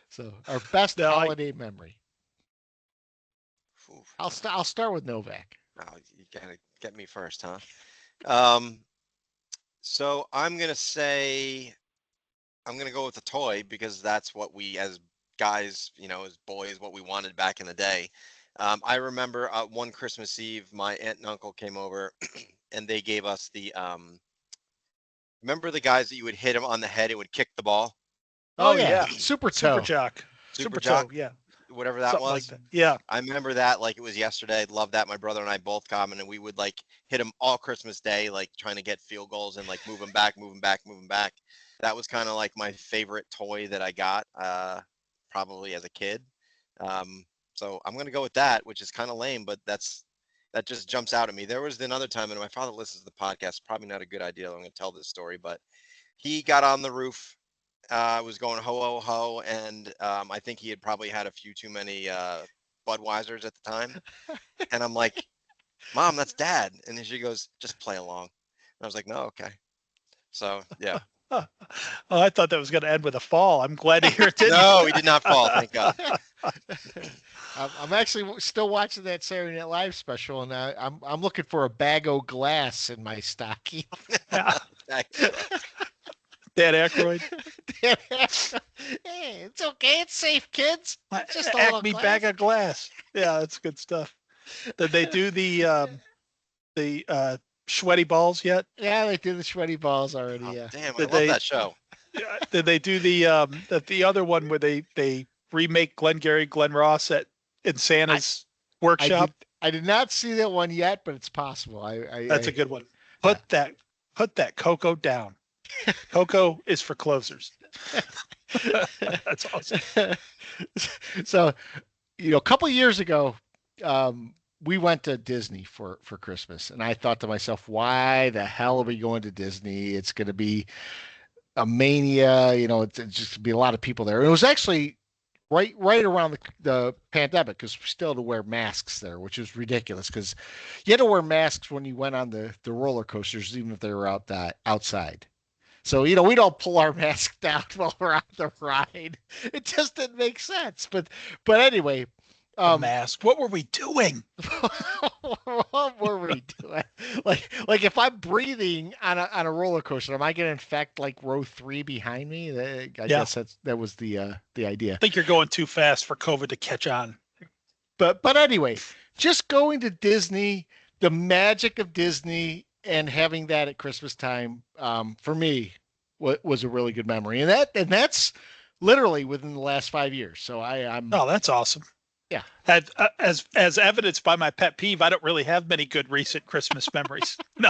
So our best No, holiday memory. Oof. I'll start with Novak. Oh, you gotta get me first, huh? So I'm gonna go with a toy because that's what we as guys, as boys, what we wanted back in the day. I remember one Christmas Eve, my aunt and uncle came over, and they gave us the remember the guys that you would hit them on the head, it would kick the ball, Oh, yeah. Super Super Toe. Jock. Super Toe, Jock, yeah. whatever that Something was. like that. Yeah. I remember that like it was yesterday. Loved that. My brother and I both common, and we would like hit them all Christmas Day, like trying to get field goals and like move them back. That was kind of like my favorite toy that I got, probably as a kid. So I'm gonna go with that, which is kind of lame, but that just jumps out at me. There was another time, and my father listens to the podcast. Probably not a good idea. I'm gonna tell this story, but he got on the roof. Was going ho ho ho, and I think he had probably had a few too many Budweisers at the time. And I'm like, Mom, that's Dad. And then she goes, just play along. And I was like, no, okay. So yeah. Oh, I thought that was going to end with a fall. I'm glad to hear it didn't. No, he did not fall. Thank God. I'm actually still watching that Saturday Night Live special, and I'm looking for a bag o' glass in my stocking. Yeah. Dan Aykroyd. Hey, it's okay. It's safe, kids. Just a little Acme glass. bag of glass. Yeah, that's good stuff. Did they do the sweaty balls yet? Yeah, they did the sweaty balls already. Oh, Yeah. damn, I Did love they- that show. Did they do the other one where they remake Glenn Ross in Santa's workshop? I did not see that one yet, but it's possible. That's a good one. Put that Coco down. Coco is for closers. That's awesome. So, a couple of years ago, we went to Disney for Christmas, and I thought to myself, why the hell are we going to Disney? It's going to be a mania, it's just going to be a lot of people there. And it was actually right around the pandemic, because we still had to wear masks there, which is ridiculous, because you had to wear masks when you went on the roller coasters, even if they were outside. So, we'd all pull our mask down while we're on the ride. It just didn't make sense. But anyway. Mask. What were we doing? What were we doing? Like if I'm breathing on a roller coaster, am I going to infect like row 3 behind me? I guess that was the idea. I think you're going too fast for COVID to catch on. But anyway, just going to Disney, the magic of Disney, and having that at Christmas time, for me, was a really good memory, and that's literally within the last 5 years. So I'm. Oh, that's awesome. Yeah. As evidenced by my pet peeve, I don't really have many good recent Christmas memories. No,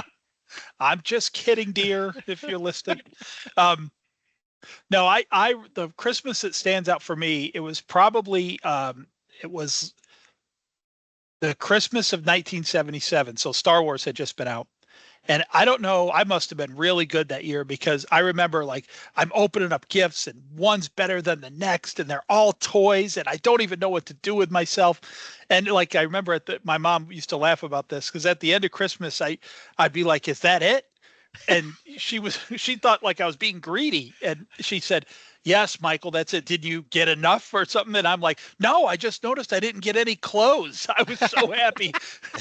I'm just kidding, dear. If you're listening, no, the Christmas that stands out for me, it was probably it was the Christmas of 1977. So Star Wars had just been out. And I don't know, I must have been really good that year, because I remember like I'm opening up gifts and one's better than the next and they're all toys and I don't even know what to do with myself. And like I remember my mom used to laugh about this, because at the end of Christmas, I'd be like, is that it? And she thought like I was being greedy. And she said, yes, Michael, that's it. Did you get enough or something? And I'm like, no, I just noticed I didn't get any clothes. I was so happy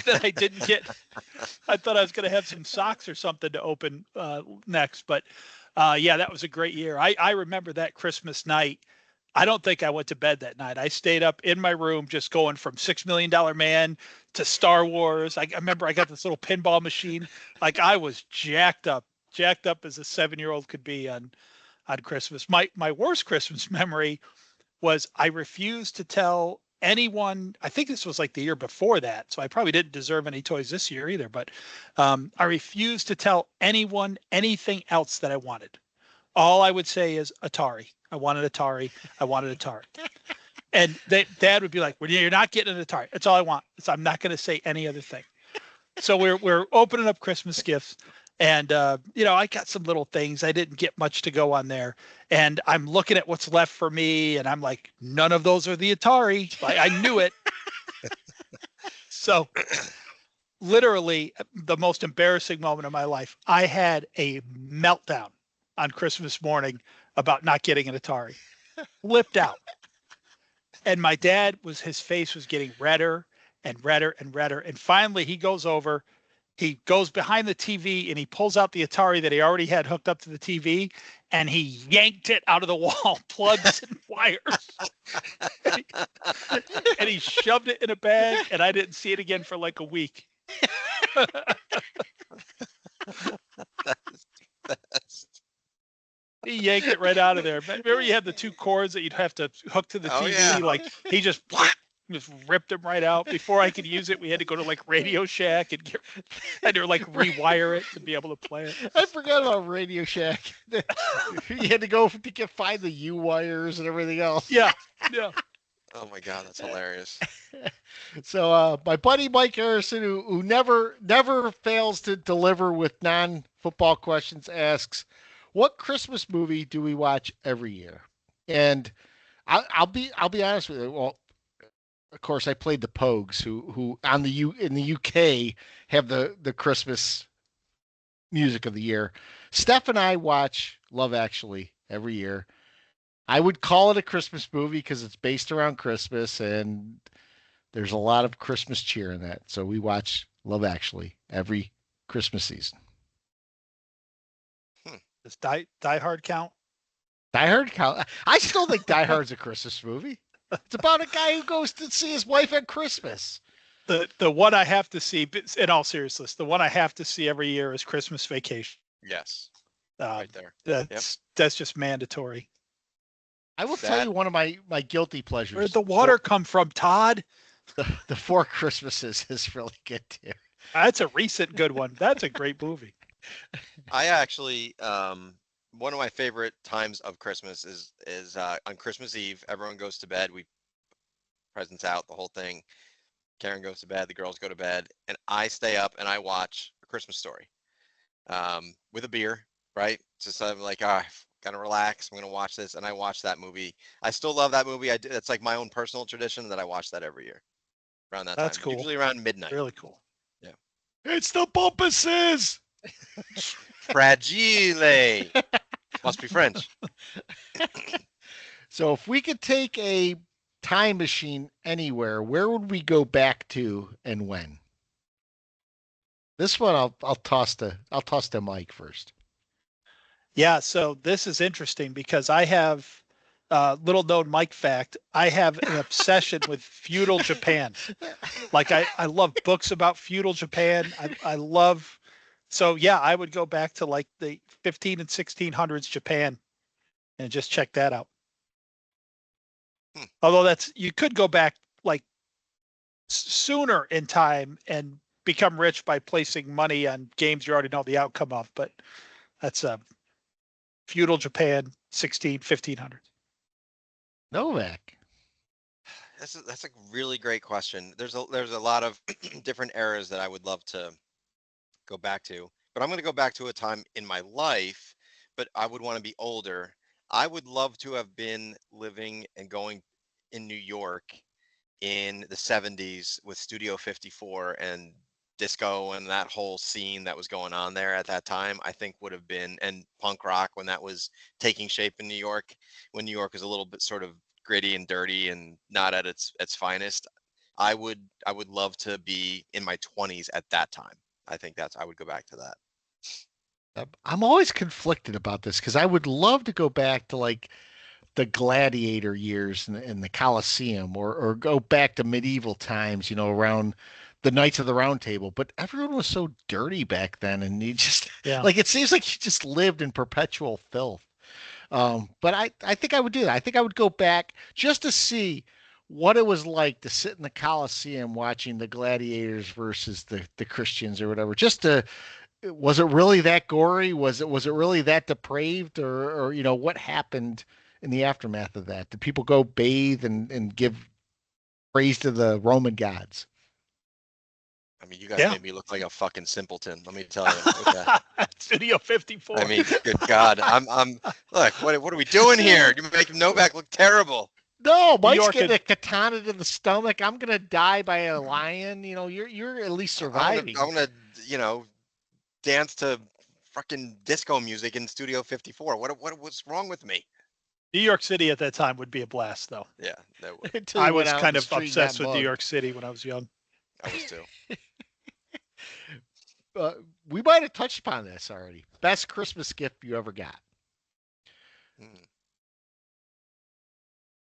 that I didn't get, I thought I was going to have some socks or something to open next. But yeah, that was a great year. I remember that Christmas night. I don't think I went to bed that night. I stayed up in my room just going from $6 Million Man to Star Wars. I remember I got this little pinball machine. Like I was jacked up as a 7-year-old could be on Christmas. My worst Christmas memory was I refused to tell anyone. I think this was like the year before that, so I probably didn't deserve any toys this year either. But I refused to tell anyone anything else that I wanted. All I would say is Atari. I wanted Atari. And Dad would be like, well, you're not getting an Atari. That's all I want. So I'm not going to say any other thing. So we're opening up Christmas gifts, and I got some little things. I didn't get much to go on there, and I'm looking at what's left for me, and I'm like, none of those are the Atari. I knew it. So literally the most embarrassing moment of my life. I had a meltdown on Christmas morning about not getting an Atari. Flipped out. And my dad his face was getting redder and redder and redder. And finally he goes over, he goes behind the TV and he pulls out the Atari that he already had hooked up to the TV and he yanked it out of the wall, plugs and wires. and he shoved it in a bag and I didn't see it again for like a week. That's the best. He yanked it right out of there. Remember you had the two cords that you'd have to hook to the TV? Yeah. Like he just ripped them right out. Before I could use it, we had to go to like Radio Shack and had to like rewire it to be able to play it. I forgot about Radio Shack. You had to go to find the U wires and everything else. Yeah. Oh my God, that's hilarious. So my buddy Mike Harrison, who never fails to deliver with non-football questions, asks, "What Christmas movie do we watch every year?" And I'll be honest with you. Well, of course, I played the Pogues, who in the UK have the Christmas music of the year. Steph and I watch Love Actually every year. I would call it a Christmas movie because it's based around Christmas and there's a lot of Christmas cheer in that. So we watch Love Actually every Christmas season. Does Die Hard count? Die Hard count. I still think Die Hard's a Christmas movie. It's about a guy who goes to see his wife at Christmas. The one I have to see, in all seriousness, the one I have to see every year is Christmas Vacation. Yes. Right there. That's just mandatory. I will tell you one of my guilty pleasures. Where'd the water come from, Todd? The Four Christmases is really good too. That's a recent good one. That's a great movie. I actually, one of my favorite times of Christmas is on Christmas Eve. Everyone goes to bed. We presents out, the whole thing. Karen goes to bed. The girls go to bed, and I stay up and I watch A Christmas Story, with a beer. Right? Just like, gonna relax. I'm gonna watch this, and I watch that movie. I still love that movie. It's like my own personal tradition that I watch that every year around that time. That's cool. Usually around midnight. Really cool. Yeah. It's the Bumpuses. Fragile. Must be French. So if we could take a time machine anywhere, where would we go back to and when? This one I'll toss to Mike first. Yeah, so this is interesting because I have little known Mike fact. I have an obsession with feudal Japan. Like I love books about feudal Japan. I love, so yeah, I would go back to like the 15 and 1600s Japan and just check that out. Although you could go back like sooner in time and become rich by placing money on games you already know the outcome of, but that's feudal Japan, 1500s. Novak. That's a really great question. There's a lot of different eras that I would love to go back to, but I'm going to go back to a time in my life, but I would want to be older. I would love to have been living and going in New York in the 70s with Studio 54 and disco and that whole scene that was going on there at that time. I think would have been, and punk rock when that was taking shape in New York, when New York was a little bit sort of gritty and dirty and not at its finest. I would love to be in my 20s at that time. I think I would go back to that. I'm always conflicted about this because I would love to go back to like the gladiator years in the Colosseum or go back to medieval times, around the Knights of the Round Table, but everyone was so dirty back then, and you just like it seems like you just lived in perpetual filth. But I think I would do that. I think I would go back just to see what it was like to sit in the Colosseum watching the gladiators versus the Christians or whatever. Was it really that gory? Was it really that depraved, or what happened in the aftermath of that? Did people go bathe and give praise to the Roman gods? I mean, you guys Yeah. made me look like a fucking simpleton. Let me tell you. Okay. Studio 54. I mean, good God, I'm. Look, what are we doing here? You're making Novak look terrible. No, Mike's York getting and- a katana to the stomach. I'm gonna die by a lion. You know, you're at least surviving. I'm gonna, dance to fucking disco music in Studio 54. What's wrong with me? New York City at that time would be a blast, though. Yeah, that would. Until you I went was out in kind the of street and obsessed got with New mugged. York City when I was young. I was too. We might have touched upon this already. Best Christmas gift you ever got. Hmm.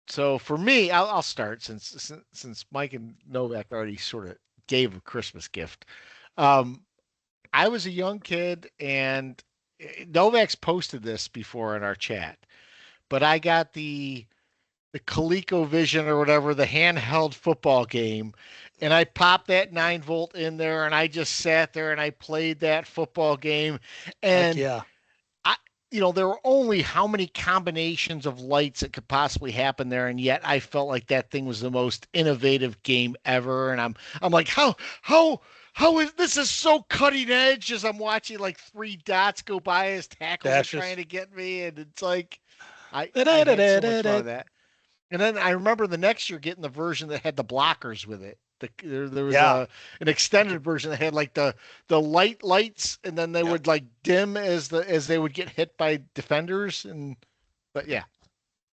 So for me, I'll start since Mike and Novak already sort of gave a Christmas gift. I was a young kid, and Novak's posted this before in our chat, but I got the ColecoVision or whatever, the handheld football game, and I popped that 9-volt in there, and I just sat there and I played that football game, and Heck yeah. there were only how many combinations of lights that could possibly happen there, and yet I felt like that thing was the most innovative game ever. And I'm like, how is this is so cutting edge as I'm watching like 3 dots go by as tackles are Dashes. trying to get me, and it's like I had so much fun with that. And then I remember the next year getting the version that had the blockers with it. There was Yeah. an extended version that had like the lights, and then they would like dim as they would get hit by defenders. But yeah,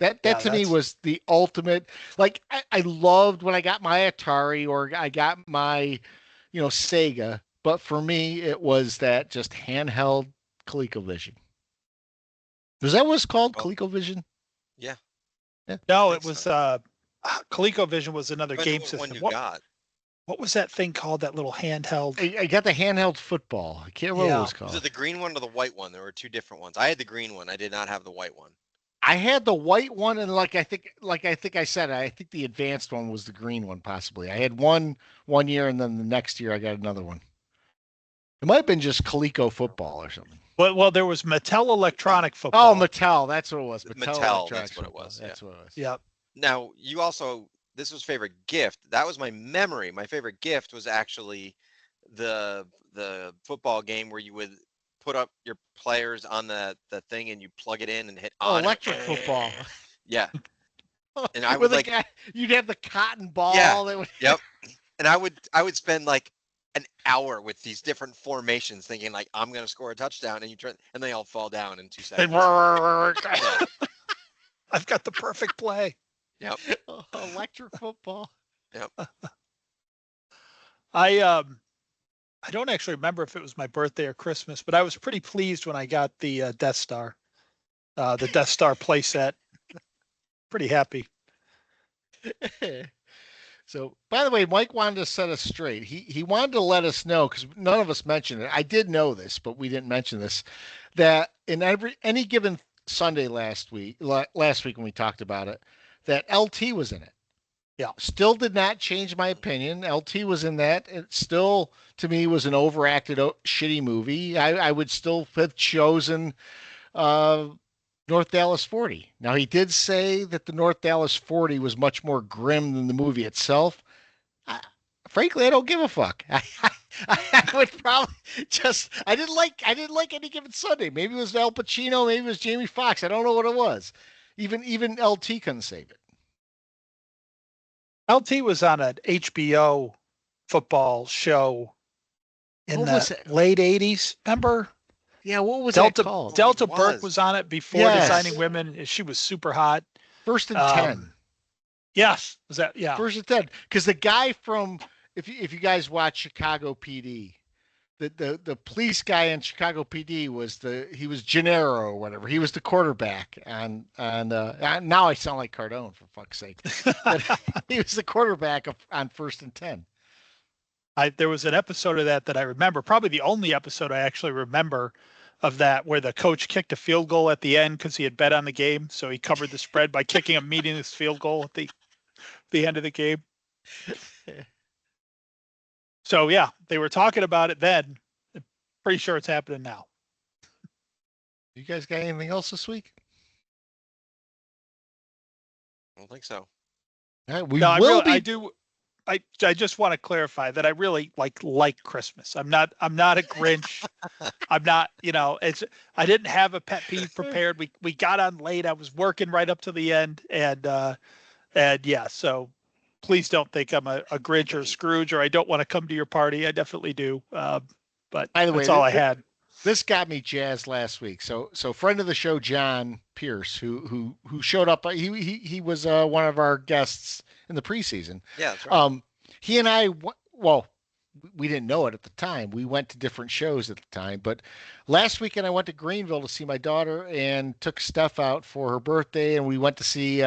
that to me was the ultimate. Like I loved when I got my Atari or I got my, Sega. But for me, it was that just handheld ColecoVision. Was that what it's called? Well, ColecoVision? Yeah. No, it was ColecoVision was another game Depends on what system. one you got. What was that thing called? That little handheld? I got the handheld football. I can't remember what it was called. Was it the green one or the white one? There were 2 different ones. I had the green one. I did not have the white one. I had the white one, and I think I said, I think the advanced one was the green one, possibly. I had one year, and then the next year I got another one. It might have been just Coleco football or something. Well, there was Mattel Electronic Football. Oh, Mattel, that's what it was. Mattel, that's what it was. That's what it was. Yep. Now, this was favorite gift. That was my memory. My favorite gift was actually the football game where you would put up your players on the thing and you plug it in and hit on. Electric football. Yeah. And I would you'd have the cotton ball. Yeah. That would... Yep. And I would spend like an hour with these different formations thinking like I'm gonna score a touchdown, and and they all fall down in 2 seconds. I've got the perfect play. Yep. Electric football. Yep. I don't actually remember if it was my birthday or Christmas, but I was pretty pleased when I got the Death Star playset. Pretty happy. So, by the way, Mike wanted to set us straight. He wanted to let us know, because none of us mentioned it. I did know this, but we didn't mention this, that in any given Sunday last week when we talked about it, that LT was in it. Yeah. Still did not change my opinion. LT was in that. It still, to me, was an overacted, shitty movie. I would still have chosen North Dallas 40. Now, he did say that the North Dallas 40 was much more grim than the movie itself. Frankly, I don't give a fuck. I would probably I didn't like Any Given Sunday. Maybe it was Al Pacino, maybe it was Jamie Foxx. I don't know what it was. Even LT couldn't save it. LT was on an HBO football show in the late 80s. Remember? Yeah, what was that called? Delta Burke was on it before Designing Women. She was super hot. First and 10. Yes. Was that? Yeah. First and 10. Because the guy from, if you guys watch Chicago PD, the police guy in Chicago PD he was Gennaro or whatever. He was the quarterback. And now I sound like Cardone, for fuck's sake. But he was the quarterback on First and 10. There was an episode of that I remember, probably the only episode I actually remember of that, where the coach kicked a field goal at the end because he had bet on the game. So he covered the spread by kicking a meaningless field goal at the end of the game. So yeah, they were talking about it then. I'm pretty sure it's happening now. You guys got anything else this week? I don't think so. All right, I do. I just want to clarify that I really like Christmas. I'm not a Grinch. I'm not, I didn't have a pet peeve prepared. We got on late. I was working right up to the end, and yeah, so please don't think I'm a Grinch or a Scrooge, or I don't want to come to your party. I definitely do. But By the way, that's all I had. This got me jazzed last week. So friend of the show, John Pierce, who showed up. He was one of our guests in the preseason. Yeah, that's right. He and I, well, we didn't know it at the time. We went to different shows at the time. But last weekend I went to Greenville to see my daughter and took Steph out for her birthday, and we went to see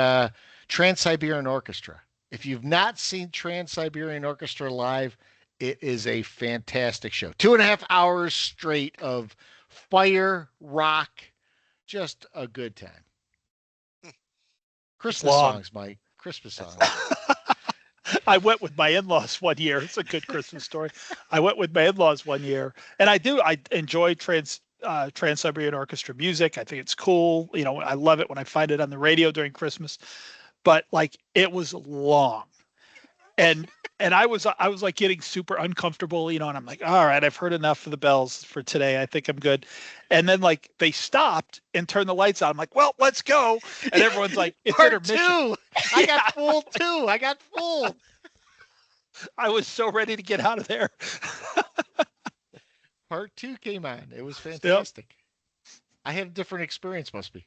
Trans-Siberian Orchestra. If you've not seen Trans-Siberian Orchestra live, it is a fantastic show. 2.5 hours straight of fire, rock, just a good time. Christmas songs, Mike. Christmas songs. I went with my in-laws one year. It's a good Christmas story. I went with my in-laws one year, and I enjoy Trans-Siberian Orchestra music. I think it's cool. I love it when I find it on the radio during Christmas. But it was long. And I was like getting super uncomfortable, and I'm like, all right, I've heard enough of the bells for today. I think I'm good. And then they stopped and turned the lights on. I'm like, well, let's go. And everyone's like, it's Part intermission. Two. I got fooled too. I got fooled. I was so ready to get out of there. Part 2 came on. It was fantastic. Yep. I had a different experience, must be.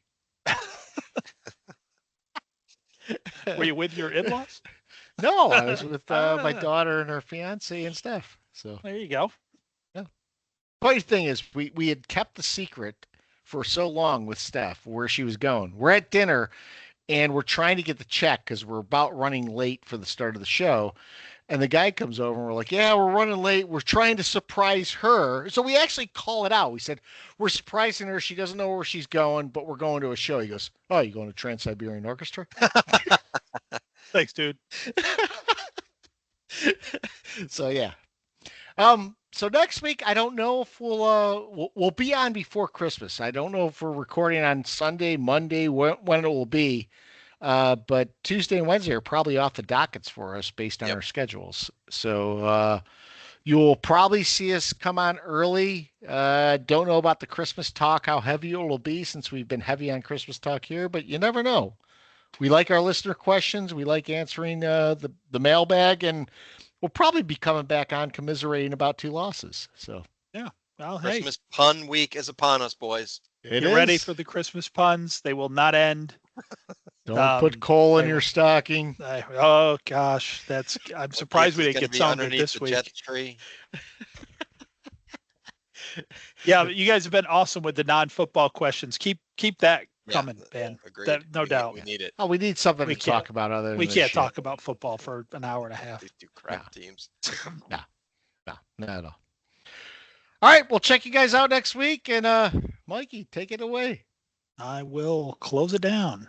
Were you with your in-laws? No, I was with my daughter and her fiance and stuff. So there you go. Yeah. Funny thing is, we had kept the secret for so long with Steph where she was going. We're at dinner, and we're trying to get the check because we're about running late for the start of the show. And the guy comes over, and we're like, yeah, we're running late. We're trying to surprise her. So we actually call it out. We said, we're surprising her. She doesn't know where she's going, but we're going to a show. He goes, oh, you going to Trans-Siberian Orchestra? Thanks, dude. So, yeah. So next week, I don't know if we'll be on before Christmas. I don't know if we're recording on Sunday, Monday, when it will be. But Tuesday and Wednesday are probably off the dockets for us based on our schedules. So you'll probably see us come on early. Don't know about the Christmas talk, how heavy it will be since we've been heavy on Christmas talk here, but you never know. We like our listener questions. We like answering the mailbag, and we'll probably be coming back on commiserating about 2 losses. So yeah, well, Christmas pun week is upon us, boys. Get ready for the Christmas puns. They will not end. Don't put coal in your stocking. Oh gosh, I'm surprised we didn't get some of it this week. Jets tree. Yeah, you guys have been awesome with the non-football questions. Keep that coming, man. Agreed. No doubt. We need it. Oh, we need something to talk about other than we can't shit. Talk about football for an hour and a half. These 2 crap teams. No, not at all. All right, we'll check you guys out next week, and Mikey, take it away. I will close it down.